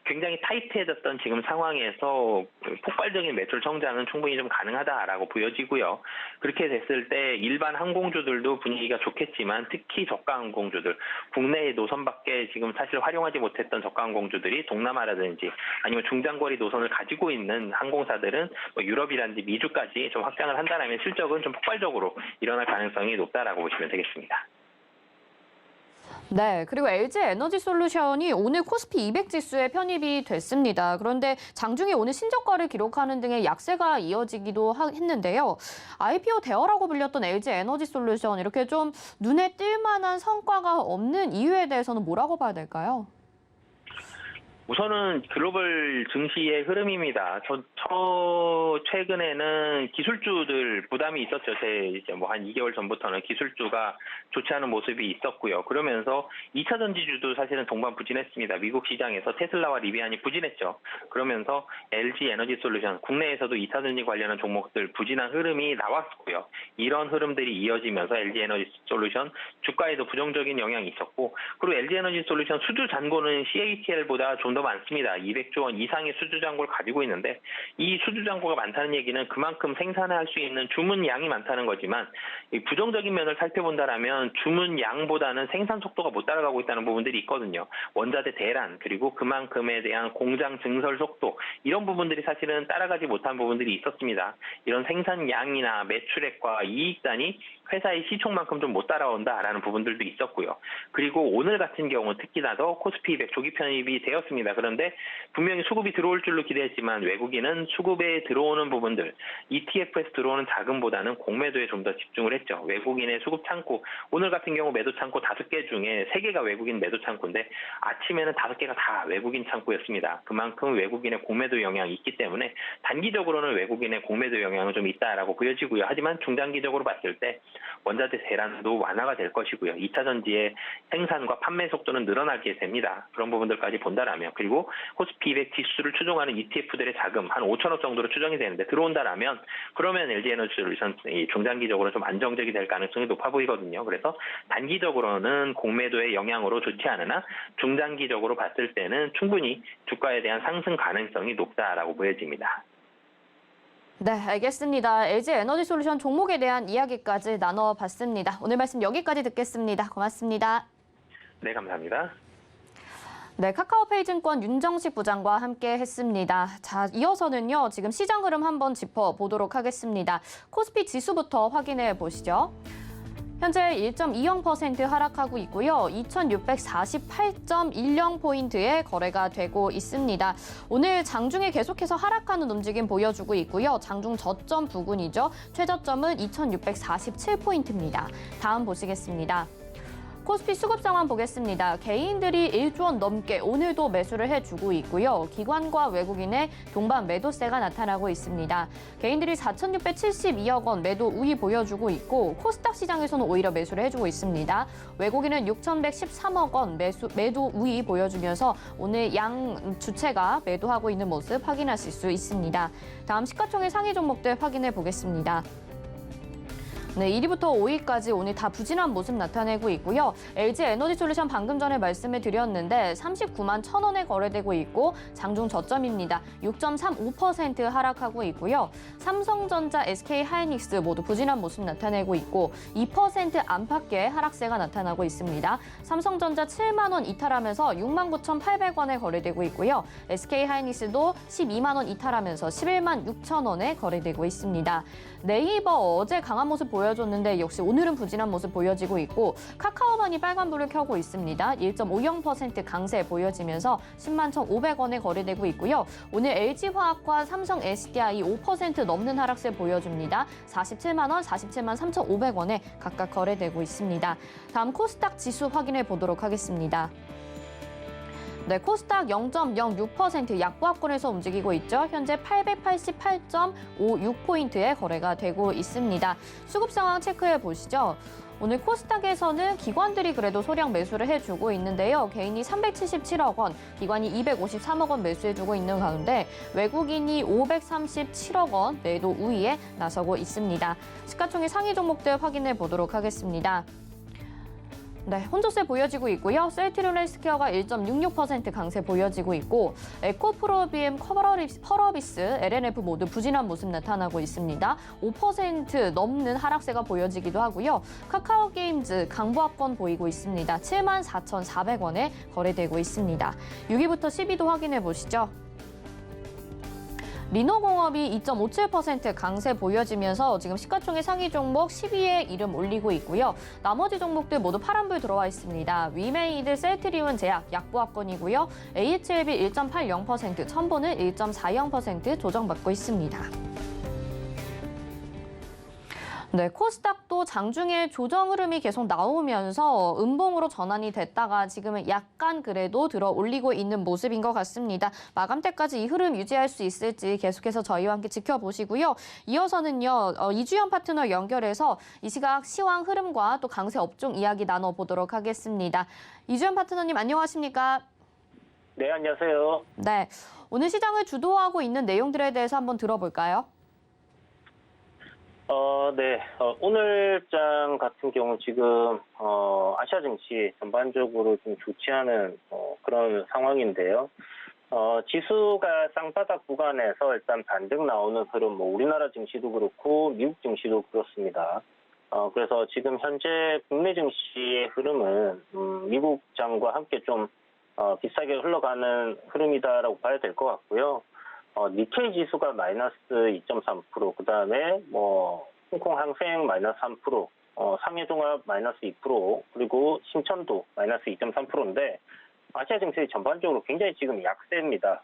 굉장히 타이트해졌던 지금 상황에서 폭발적인 매출 성장은 충분히 좀 가능하다라고 보여지고요. 그렇게 됐을 때 일반 항공주들도 분위기가 좋겠지만 특히 저가 항공주들, 국내의 노선밖에 지금 사실 활용하지 못했던 저가 항공주들이 동남아라든지 아니면 중장거리 노선을 가지고 있는 항공사들은 유럽이라든지 미주까지 좀 확장을 한다면 실적은 좀 폭발적으로 일어날 가능성이 높다라고 보시면 되겠습니다. 네, 그리고 LG 에너지 솔루션이 오늘 코스피 200 지수에 편입이 됐습니다. 그런데 장중에 오늘 신저가를 기록하는 등의 약세가 이어지기도 했는데요. IPO 대어라고 불렸던 LG 에너지 솔루션 이렇게 좀 눈에 띌 만한 성과가 없는 이유에 대해서는 뭐라고 봐야 될까요? 우선은 글로벌 증시의 흐름입니다. 최근에는 기술주들 부담이 있었죠. 이제 한 2개월 전부터는 기술주가 좋지 않은 모습이 있었고요. 그러면서 2차 전지주도 사실은 동반부진했습니다. 미국 시장에서 테슬라와 리비안이 부진했죠. 그러면서 LG 에너지 솔루션, 국내에서도 2차 전지 관련한 종목들 부진한 흐름이 나왔고요. 이런 흐름들이 이어지면서 LG 에너지 솔루션 주가에도 부정적인 영향이 있었고, 그리고 LG 에너지 솔루션 수주 잔고는 CATL보다 좀 더 많습니다. 200조 원 이상의 수주 잔고를 가지고 있는데 이 수주 잔고가 많다는 얘기는 그만큼 생산할 수 있는 주문량이 많다는 거지만 이 부정적인 면을 살펴본다라면 주문량보다는 생산 속도가 못 따라가고 있다는 부분들이 있거든요. 원자재 대란 그리고 그만큼에 대한 공장 증설 속도 이런 부분들이 사실은 따라가지 못한 부분들이 있었습니다. 이런 생산량이나 매출액과 이익단이 회사의 시총만큼 좀 못 따라온다라는 부분들도 있었고요. 그리고 오늘 같은 경우 특히나 더 코스피 200 조기 편입이 되었습니다. 그런데 분명히 수급이 들어올 줄로 기대했지만 외국인은 수급에 들어오는 부분들, ETF에서 들어오는 자금보다는 공매도에 좀 더 집중을 했죠. 외국인의 수급 창구, 오늘 같은 경우 매도 창구 5개 중에 3개가 외국인 매도 창구인데 아침에는 5개가 다 외국인 창구였습니다. 그만큼 외국인의 공매도 영향이 있기 때문에 단기적으로는 외국인의 공매도 영향은 좀 있다라고 보여지고요. 하지만 중장기적으로 봤을 때 원자재 대란도 완화가 될 것이고요. 2차 전지의 생산과 판매 속도는 늘어나게 됩니다. 그런 부분들까지 본다라면, 그리고 코스피 200 지수를 추종하는 ETF들의 자금 한 5천억 정도로 추정이 되는데 들어온다라면 그러면 LG 에너지 솔루션 중장기적으로 좀 안정적이 될 가능성이 높아 보이거든요. 그래서 단기적으로는 공매도의 영향으로 좋지 않으나 중장기적으로 봤을 때는 충분히 주가에 대한 상승 가능성이 높다라고 보여집니다. 네, 알겠습니다. LG 에너지 솔루션 종목에 대한 이야기까지 나눠봤습니다. 오늘 말씀 여기까지 듣겠습니다. 고맙습니다. 네, 감사합니다. 네, 카카오페이 증권 윤정식 부장과 함께 했습니다. 자, 이어서는요, 지금 시장 흐름 한번 짚어보도록 하겠습니다. 코스피 지수부터 확인해 보시죠. 현재 1.20% 하락하고 있고요. 2648.10포인트의 거래가 되고 있습니다. 오늘 장중에 계속해서 하락하는 움직임 보여주고 있고요. 장중 저점 부근이죠. 최저점은 2647포인트입니다. 다음 보시겠습니다. 코스피 수급 상황 보겠습니다. 개인들이 1조 원 넘게 오늘도 매수를 해주고 있고요. 기관과 외국인의 동반 매도세가 나타나고 있습니다. 개인들이 4,672억 원 매도 우위 보여주고 있고 코스닥 시장에서는 오히려 매수를 해주고 있습니다. 외국인은 6,113억 원 매도 우위 보여주면서 오늘 양 주체가 매도하고 있는 모습 확인하실 수 있습니다. 다음 시가총액 상위 종목들 확인해 보겠습니다. 네, 1위부터 5위까지 오늘 다 부진한 모습 나타내고 있고요. LG 에너지솔루션 방금 전에 말씀을 드렸는데 39만 1,000원에 거래되고 있고 장중 저점입니다. 6.35% 하락하고 있고요. 삼성전자, SK하이닉스 모두 부진한 모습 나타내고 있고 2% 안팎의 하락세가 나타나고 있습니다. 삼성전자 7만 원 이탈하면서 69,800원에 거래되고 있고요. SK하이닉스도 12만 원 이탈하면서 11만 6천 원에 거래되고 있습니다. 네이버 어제 강한 모습 보여줬는데 역시 오늘은 부진한 모습 보여지고 있고 카카오만이 빨간불을 켜고 있습니다. 1.50% 강세 보여지면서 10만 1,500원에 거래되고 있고요. 오늘 LG화학과 삼성 SDI 5% 넘는 하락세 보여줍니다. 47만 원, 47만 3,500원에 각각 거래되고 있습니다. 다음 코스닥 지수 확인해 보도록 하겠습니다. 네, 코스닥 0.06% 약보합권에서 움직이고 있죠. 현재 888.56포인트의 거래가 되고 있습니다. 수급 상황 체크해 보시죠. 오늘 코스닥에서는 기관들이 그래도 소량 매수를 해주고 있는데요. 개인이 377억 원, 기관이 253억 원 매수해주고 있는 가운데 외국인이 537억 원 매도 우위에 나서고 있습니다. 시가총액 상위 종목들 확인해 보도록 하겠습니다. 네, 혼조세 보여지고 있고요. 셀트리온 헬스케어가 1.66% 강세 보여지고 있고 에코프로비엠, 펄어비스, LNF 모두 부진한 모습 나타나고 있습니다. 5% 넘는 하락세가 보여지기도 하고요. 카카오게임즈 강보합권 보이고 있습니다. 74,400원에 거래되고 있습니다. 6위부터 10위도 확인해 보시죠. 리노공업이 2.57% 강세 보여지면서 지금 시가총액 상위 종목 10위에 이름 올리고 있고요. 나머지 종목들 모두 파란불 들어와 있습니다. 위메이드, 셀트리온 제약, 약보합권이고요. AHLB 1.80%, 첨보는 1.40% 조정받고 있습니다. 네, 코스닥도 장중에 조정 흐름이 계속 나오면서 음봉으로 전환이 됐다가 지금은 약간 그래도 들어 올리고 있는 모습인 것 같습니다. 마감 때까지 이 흐름 유지할 수 있을지 계속해서 저희와 함께 지켜보시고요. 이어서는요, 이주연 파트너 연결해서 이 시각 시황 흐름과 또 강세 업종 이야기 나눠보도록 하겠습니다. 이주연 파트너님 안녕하십니까? 네, 안녕하세요. 네, 오늘 시장을 주도하고 있는 내용들에 대해서 한번 들어볼까요? 네. 오늘장 같은 경우 지금, 아시아 증시 전반적으로 좀 좋지 않은, 그런 상황인데요. 지수가 쌍바닥 구간에서 일단 반등 나오는 흐름, 우리나라 증시도 그렇고, 미국 증시도 그렇습니다. 그래서 지금 현재 국내 증시의 흐름은, 미국 장과 함께 좀, 비싸게 흘러가는 흐름이다라고 봐야 될 것 같고요. 니케이 지수가 마이너스 2.3%, 그 다음에 홍콩 항생 마이너스 3%, 상해종합 마이너스 2%, 그리고 신천도 마이너스 2.3%인데 아시아 증시 전반적으로 굉장히 지금 약세입니다.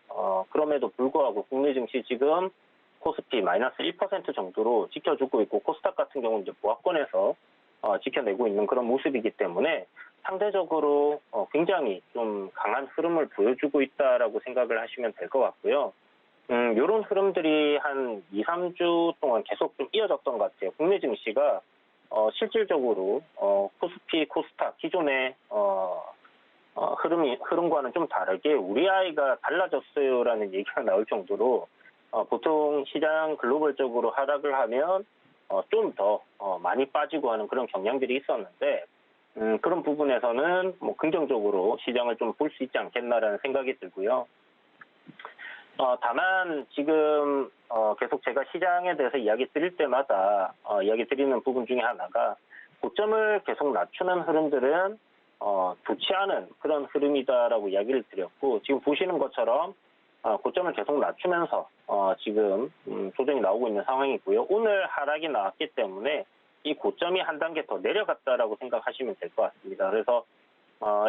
그럼에도 불구하고 국내 증시 지금 코스피 마이너스 1% 정도로 지켜주고 있고 코스닥 같은 경우는 이제 보합권에서 지켜내고 있는 그런 모습이기 때문에 상대적으로 굉장히 좀 강한 흐름을 보여주고 있다라고 생각을 하시면 될 것 같고요. 요런 흐름들이 한 2, 3주 동안 계속 좀 이어졌던 것 같아요. 국내 증시가, 실질적으로, 코스피, 코스닥, 기존의, 흐름과는 좀 다르게 우리 아이가 달라졌어요라는 얘기가 나올 정도로, 보통 시장 글로벌적으로 하락을 하면, 좀 더, 많이 빠지고 하는 그런 경향들이 있었는데, 그런 부분에서는 긍정적으로 시장을 좀 볼 수 있지 않겠나라는 생각이 들고요. 다만 지금 계속 제가 시장에 대해서 이야기 드릴 때마다 이야기 드리는 부분 중에 하나가 고점을 계속 낮추는 흐름들은 좋지 않은 그런 흐름이다라고 이야기를 드렸고 지금 보시는 것처럼 고점을 계속 낮추면서 지금 조정이 나오고 있는 상황이고요. 오늘 하락이 나왔기 때문에 이 고점이 한 단계 더 내려갔다라고 생각하시면 될 것 같습니다. 그래서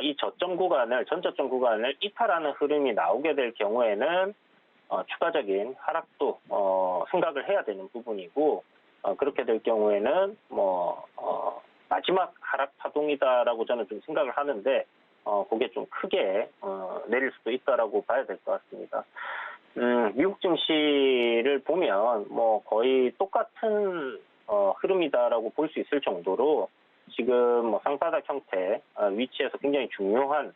이 저점 구간을 전저점 구간을 이탈하는 흐름이 나오게 될 경우에는 추가적인 하락도 생각을 해야 되는 부분이고 그렇게 될 경우에는 마지막 하락 파동이다라고 저는 좀 생각을 하는데 그게 좀 크게 내릴 수도 있다라고 봐야 될 것 같습니다. 미국 증시를 보면 뭐 거의 똑같은 흐름이다라고 볼 수 있을 정도로 지금 뭐 쌍바닥 형태 위치에서 굉장히 중요한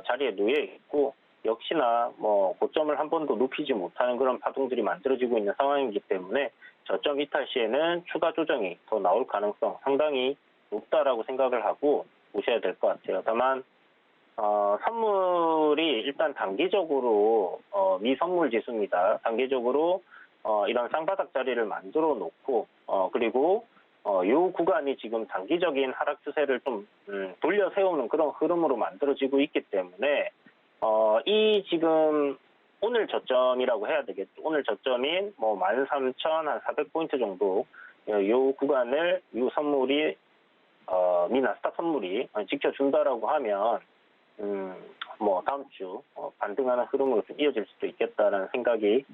자리에 놓여 있고 역시나 뭐 고점을 한 번도 높이지 못하는 그런 파동들이 만들어지고 있는 상황이기 때문에 저점 이탈 시에는 추가 조정이 더 나올 가능성 상당히 높다라고 생각을 하고 보셔야 될 것 같아요. 다만 선물이 일단 단기적으로 미선물 지수입니다. 단기적으로 이런 쌍바닥 자리를 만들어 놓고 그리고 요 구간이 지금 단기적인 하락 추세를 좀 돌려 세우는 그런 흐름으로 만들어지고 있기 때문에 이 지금 오늘 저점이라고 해야 되겠죠. 오늘 저점인 뭐 13,400포인트 정도 요 구간을 요 선물이 미나스닥 선물이 지켜준다라고 하면 뭐 다음 주 반등하는 흐름으로 좀 이어질 수도 있겠다라는 생각이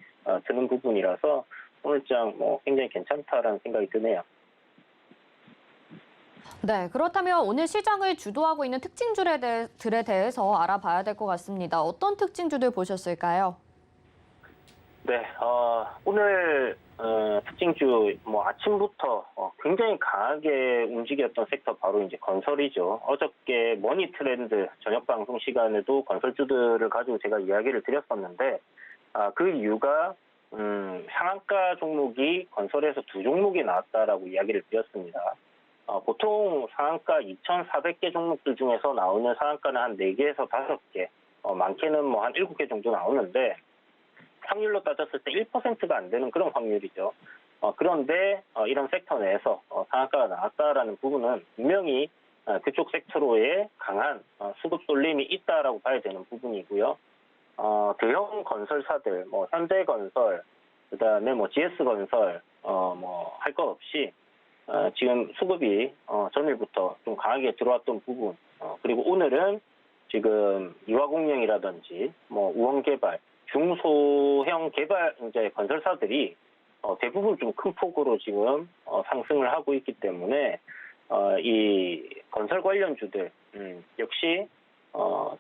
드는 부분이라서 오늘장 뭐 굉장히 괜찮다라는 생각이 드네요. 네, 그렇다면 오늘 시장을 주도하고 있는 특징주들에 대해서 알아봐야 될 것 같습니다. 어떤 특징주들 보셨을까요? 네, 오늘 특징주 뭐 아침부터 굉장히 강하게 움직였던 섹터 바로 이제 건설이죠. 어저께 머니 트렌드 저녁 방송 시간에도 건설주들을 가지고 제가 이야기를 드렸었는데 그 이유가 상한가 종목이 건설에서 2종목이 나왔다라고 이야기를 드렸습니다. 보통 상한가 2,400개 종목들 중에서 나오는 상한가는 한 4개에서 5개, 많게는 뭐 한 7개 정도 나오는데 확률로 따졌을 때 1%가 안 되는 그런 확률이죠. 그런데 이런 섹터 내에서 상한가가 나왔다라는 부분은 분명히 그쪽 섹터로의 강한 수급 쏠림이 있다라고 봐야 되는 부분이고요. 대형 건설사들, 뭐 현대건설, 그다음에 뭐 GS건설, 뭐 할 것 없이 지금 수급이 전일부터 좀 강하게 들어왔던 부분, 그리고 오늘은 지금 이화공명이라든지 뭐 우원개발, 중소형 개발 이제 건설사들이 대부분 좀 큰 폭으로 지금 상승을 하고 있기 때문에 이 건설 관련주들 역시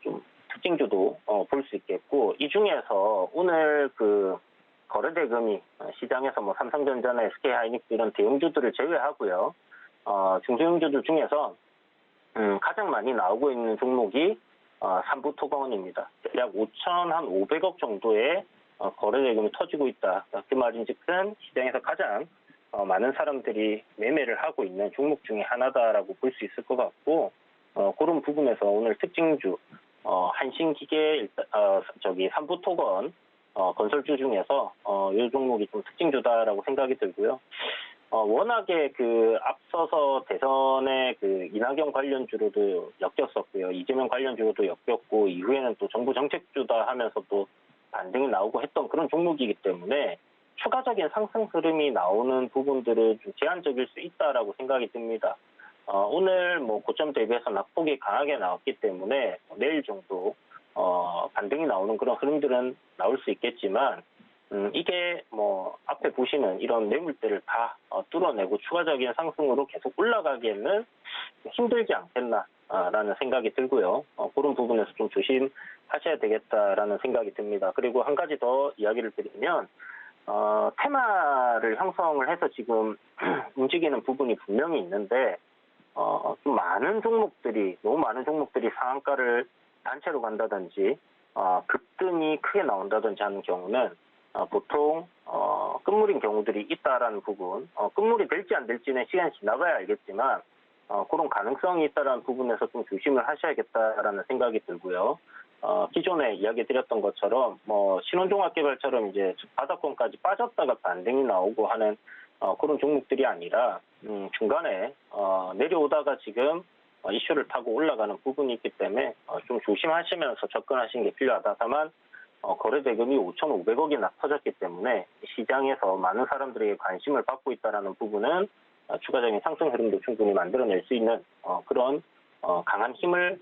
좀 특징주도 볼 수 있겠고, 이 중에서 오늘 그 거래대금이 시장에서 뭐 삼성전자나 SK하이닉스 이런 대형주들을 제외하고요. 중소형주들 중에서 가장 많이 나오고 있는 종목이 삼부토건입니다. 약 5,500억 정도의 거래대금이 터지고 있다. 그 말인즉슨 시장에서 가장 많은 사람들이 매매를 하고 있는 종목 중에 하나다라고 볼 수 있을 것 같고, 그런 부분에서 오늘 특징주 한신기계 삼부토건 건설주 중에서 이 종목이 좀 특징주다라고 생각이 들고요. 워낙에 그 앞서서 대선에 그 이낙연 관련주로도 엮였었고요. 이재명 관련주로도 엮였고, 이후에는 또 정부 정책주다 하면서 또 반등이 나오고 했던 그런 종목이기 때문에 추가적인 상승 흐름이 나오는 부분들은 좀 제한적일 수 있다라고 생각이 듭니다. 오늘 뭐 고점 대비해서 낙폭이 강하게 나왔기 때문에 내일 정도 반등이 나오는 그런 흐름들은 나올 수 있겠지만, 이게 뭐 앞에 보시는 이런 매물대를 다 뚫어내고 추가적인 상승으로 계속 올라가기에는 힘들지 않겠나라는 생각이 들고요. 그런 부분에서 좀 조심하셔야 되겠다라는 생각이 듭니다. 그리고 한 가지 더 이야기를 드리면, 테마를 형성을 해서 지금 움직이는 부분이 분명히 있는데, 좀 너무 많은 종목들이 상한가를 단체로 간다든지, 급등이 크게 나온다든지 하는 경우는 보통 끝물인 경우들이 있다라는 부분, 끝물이 될지 안 될지는 시간이 지나봐야 알겠지만 그런 가능성이 있다라는 부분에서 좀 조심을 하셔야겠다라는 생각이 들고요. 기존에 이야기 드렸던 것처럼 뭐 신원종합개발처럼 이제 바닥권까지 빠졌다가 반등이 나오고 하는 그런 종목들이 아니라 중간에 내려오다가 지금 이슈를 타고 올라가는 부분이 있기 때문에 좀 조심하시면서 접근하시는 게 필요하다. 다만 거래대금이 5,500억이나 터졌기 때문에 시장에서 많은 사람들에게 관심을 받고 있다는 부분은 추가적인 상승 흐름도 충분히 만들어낼 수 있는 그런 강한 힘을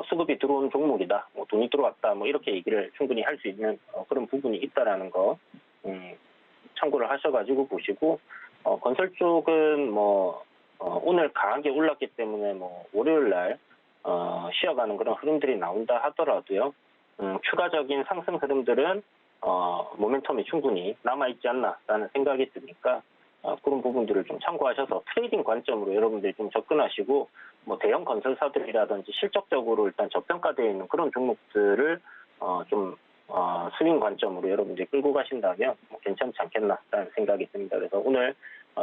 수급이 들어온 종목이다. 뭐 돈이 들어왔다. 뭐 이렇게 얘기를 충분히 할 수 있는 그런 부분이 있다라는 거 참고를 하셔가지고 보시고, 건설 쪽은 뭐 오늘 강하게 올랐기 때문에 뭐 월요일 날 쉬어가는 그런 흐름들이 나온다 하더라도요. 추가적인 상승 흐름들은 모멘텀이 충분히 남아있지 않나라는 생각이 드니까 그런 부분들을 좀 참고하셔서 트레이딩 관점으로 여러분들이 좀 접근하시고 뭐 대형 건설사들이라든지 실적적으로 일단 저평가되어 있는 그런 종목들을 좀 스윙 관점으로 여러분들이 끌고 가신다면 괜찮지 않겠나라는 생각이 듭니다. 그래서 오늘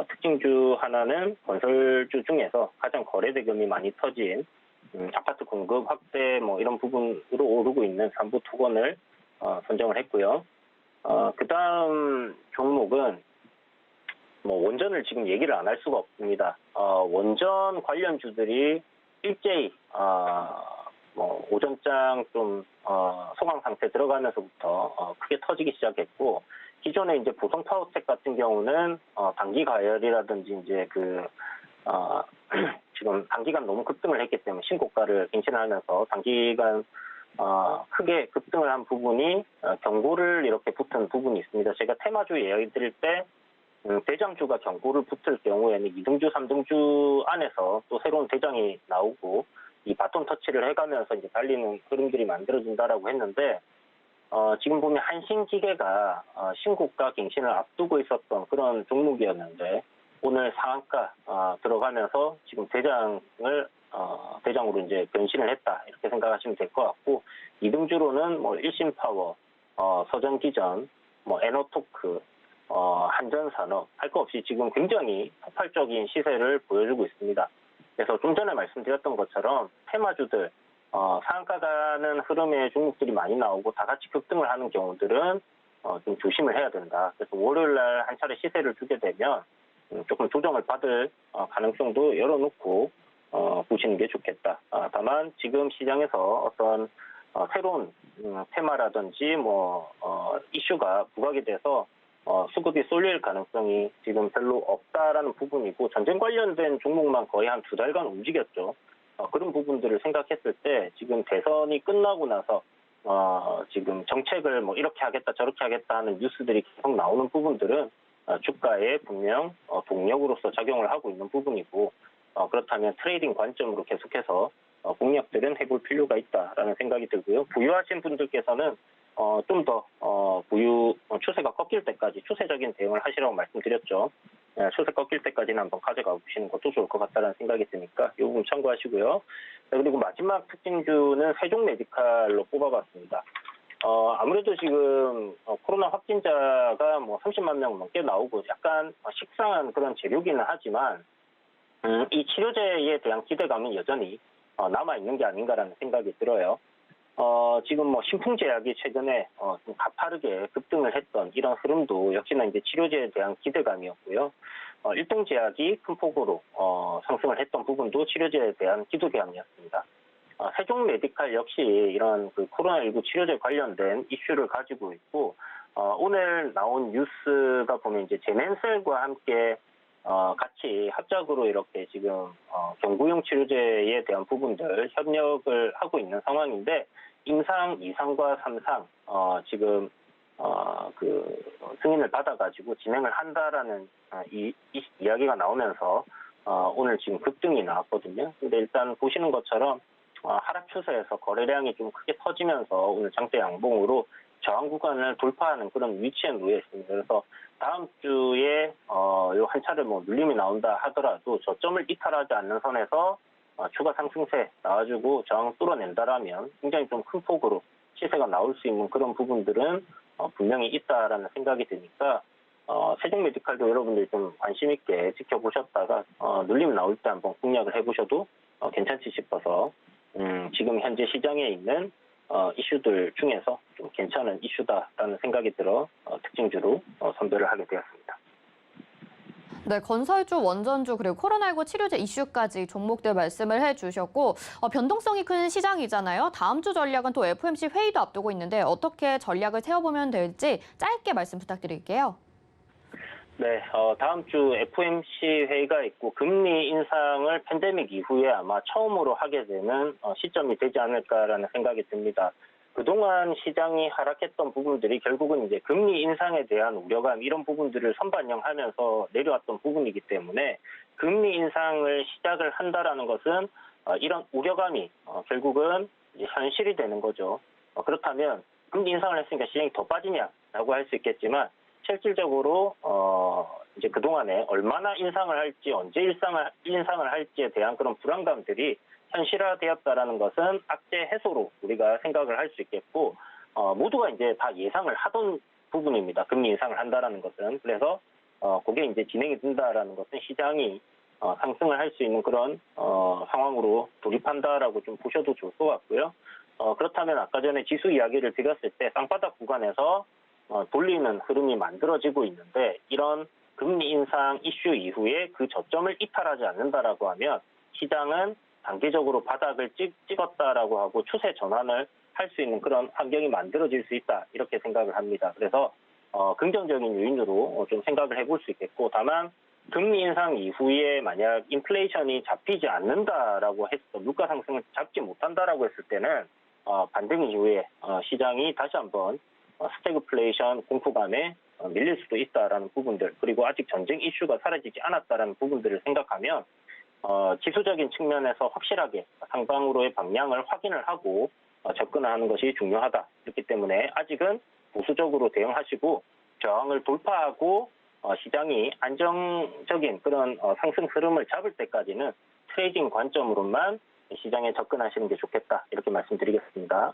특징주 하나는 건설주 중에서 가장 거래 대금이 많이 터진 아파트 공급 확대 뭐 이런 부분으로 오르고 있는 삼부 토건을 선정을 했고요. 그다음 종목은 뭐 원전을 지금 얘기를 안 할 수가 없습니다. 원전 관련주들이 일제히 뭐 오전장 좀 소강 상태 들어가면서부터 크게 터지기 시작했고 기존에 이제 보성 파워텍 같은 경우는 단기 가열이라든지 이제 지금 단기간 너무 급등을 했기 때문에 신고가를 갱신하면서 단기간 크게 급등을 한 부분이 경고를 이렇게 붙은 부분이 있습니다. 제가 테마주 이야기 드릴 때 대장주가 경고를 붙을 경우에는 2등주, 3등주 안에서 또 새로운 대장이 나오고 이 바톤 터치를 해가면서 이제 달리는 흐름들이 만들어진다라고 했는데 지금 보면 한신기계가 신고가 갱신을 앞두고 있었던 그런 종목이었는데 오늘 상한가 들어가면서 지금 대장으로 이제 변신을 했다 이렇게 생각하시면 될 것 같고 2등주로는 뭐 일신파워, 서전기전, 뭐 에너토크, 한전산업 할 거 없이 지금 굉장히 폭발적인 시세를 보여주고 있습니다. 그래서 좀 전에 말씀드렸던 것처럼 테마주들 상한가 가는 흐름의 종목들이 많이 나오고 다 같이 급등을 하는 경우들은 좀 조심을 해야 된다. 그래서 월요일 날 한 차례 시세를 주게 되면 조금 조정을 받을 가능성도 열어놓고 보시는 게 좋겠다. 다만 지금 시장에서 어떤 새로운 테마라든지 뭐 이슈가 부각이 돼서 수급이 쏠릴 가능성이 지금 별로 없다라는 부분이고 전쟁 관련된 종목만 거의 한 2달간 움직였죠. 그런 부분들을 생각했을 때 지금 대선이 끝나고 나서 지금 정책을 뭐 이렇게 하겠다 저렇게 하겠다 하는 뉴스들이 계속 나오는 부분들은 주가에 분명 동력으로서 작용을 하고 있는 부분이고 그렇다면 트레이딩 관점으로 계속해서 공략들은 해볼 필요가 있다라는 생각이 들고요. 보유하신 분들께서는 좀 더 보유 추세가 꺾일 때까지 추세적인 대응을 하시라고 말씀드렸죠. 추세 꺾일 때까지는 한번 가져가 보시는 것도 좋을 것 같다는 생각이 드니까 이 부분 참고하시고요. 그리고 마지막 특징주는 세종메디칼로 뽑아봤습니다. 아무래도 지금 코로나 확진자가 뭐 30만 명 넘게 나오고 약간 식상한 그런 재료기는 하지만 이 치료제에 대한 기대감은 여전히 남아있는 게 아닌가라는 생각이 들어요. 지금 뭐 신풍제약이 최근에 좀 가파르게 급등을 했던 이런 흐름도 역시나 이제 치료제에 대한 기대감이었고요. 일동제약이 큰 폭으로 상승을 했던 부분도 치료제에 대한 기대감이었습니다. 세종메디칼 역시 이런 그 코로나19 치료제 관련된 이슈를 가지고 있고 오늘 나온 뉴스가 보면 이제 제넨셀과 함께 같이 합작으로 이렇게 지금 경구용 치료제에 대한 부분들 협력을 하고 있는 상황인데 임상 2상과 3상 지금 그 승인을 받아가지고 진행을 한다라는 이야기가 나오면서 오늘 지금 급등이 나왔거든요. 근데 일단 보시는 것처럼 하락 추세에서 거래량이 좀 크게 터지면서 오늘 장대 양봉으로 저항 구간을 돌파하는 그런 위치에 놓여 있습니다. 그래서 다음 주에 요 한 차례 뭐 눌림이 나온다 하더라도 저점을 이탈하지 않는 선에서 추가 상승세 나와주고 저항 뚫어낸다라면 굉장히 좀 큰 폭으로 시세가 나올 수 있는 그런 부분들은 분명히 있다라는 생각이 드니까 세종메디칼도 여러분들이 좀 관심 있게 지켜보셨다가 눌림 나올 때 한번 공략을 해보셔도 괜찮지 싶어서 지금 현재 시장에 있는 이슈들 중에서 좀 괜찮은 이슈다라는 생각이 들어 특징주로 선별을 하게 되었습니다. 네, 건설주, 원전주, 그리고 코로나19 치료제 이슈까지 종목들 말씀을 해주셨고 변동성이 큰 시장이잖아요. 다음 주 전략은 또 FOMC 회의도 앞두고 있는데 어떻게 전략을 세워보면 될지 짧게 말씀 부탁드릴게요. 네, 다음 주 FOMC 회의가 있고 금리 인상을 팬데믹 이후에 아마 처음으로 하게 되는 시점이 되지 않을까라는 생각이 듭니다. 그동안 시장이 하락했던 부분들이 결국은 이제 금리 인상에 대한 우려감 이런 부분들을 선반영하면서 내려왔던 부분이기 때문에 금리 인상을 시작을 한다라는 것은 이런 우려감이 결국은 이제 현실이 되는 거죠. 그렇다면 금리 인상을 했으니까 시장이 더 빠지냐라고 할 수 있겠지만 실질적으로 이제 그동안에 얼마나 인상을 할지 언제 인상을 할지에 대한 그런 불안감들이 현실화되었다라는 것은 악재 해소로 우리가 생각을 할 수 있겠고 모두가 이제 다 예상을 하던 부분입니다. 금리 인상을 한다라는 것은. 그래서 그게 이제 진행이 된다라는 것은 시장이 상승을 할 수 있는 그런 상황으로 돌입한다라고 좀 보셔도 좋을 것 같고요. 그렇다면 아까 전에 지수 이야기를 드렸을 때 쌍바닥 구간에서 돌리는 흐름이 만들어지고 있는데 이런 금리 인상 이슈 이후에 그 저점을 이탈하지 않는다라고 하면 시장은 단기적으로 바닥을 찍었다라고 하고 추세 전환을 할 수 있는 그런 환경이 만들어질 수 있다 이렇게 생각을 합니다. 그래서 긍정적인 요인으로 좀 생각을 해볼 수 있겠고 다만 금리 인상 이후에 만약 인플레이션이 잡히지 않는다라고 해서 물가 상승을 잡지 못한다라고 했을 때는 반등 이후에 시장이 다시 한번 스태그플레이션 공포감에 밀릴 수도 있다라는 부분들 그리고 아직 전쟁 이슈가 사라지지 않았다라는 부분들을 생각하면 지수적인 측면에서 확실하게 상방으로의 방향을 확인을 하고 접근하는 것이 중요하다. 그렇기 때문에 아직은 보수적으로 대응하시고 저항을 돌파하고 시장이 안정적인 그런 상승 흐름을 잡을 때까지는 트레이딩 관점으로만 시장에 접근하시는 게 좋겠다. 이렇게 말씀드리겠습니다.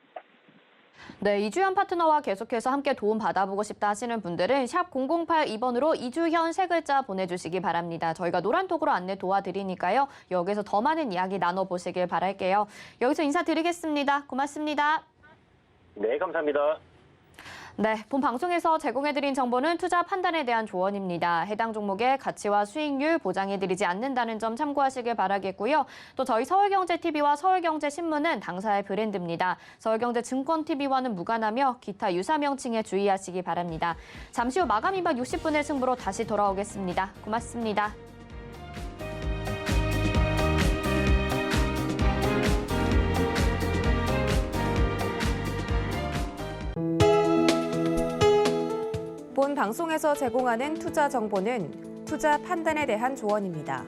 네, 이주현 파트너와 계속해서 함께 도움 받아보고 싶다 하시는 분들은 샵 0082번으로 이주현 세 글자 보내주시기 바랍니다. 저희가 노란톡으로 안내 도와드리니까요. 여기서 더 많은 이야기 나눠보시길 바랄게요. 여기서 인사드리겠습니다. 고맙습니다. 네, 감사합니다. 네, 본 방송에서 제공해드린 정보는 투자 판단에 대한 조언입니다. 해당 종목의 가치와 수익률 보장해드리지 않는다는 점 참고하시길 바라겠고요. 또 저희 서울경제TV와 서울경제신문은 당사의 브랜드입니다. 서울경제증권TV와는 무관하며 기타 유사 명칭에 주의하시기 바랍니다. 잠시 후 마감 임박 60분의 승부로 다시 돌아오겠습니다. 고맙습니다. 본 방송에서 제공하는 투자 정보는 투자 판단에 대한 조언입니다.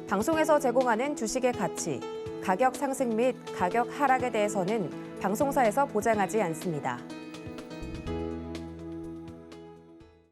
방송에서 제공하는 주식의 가치, 가격 상승 및 가격 하락에 대해서는 방송사에서 보장하지 않습니다.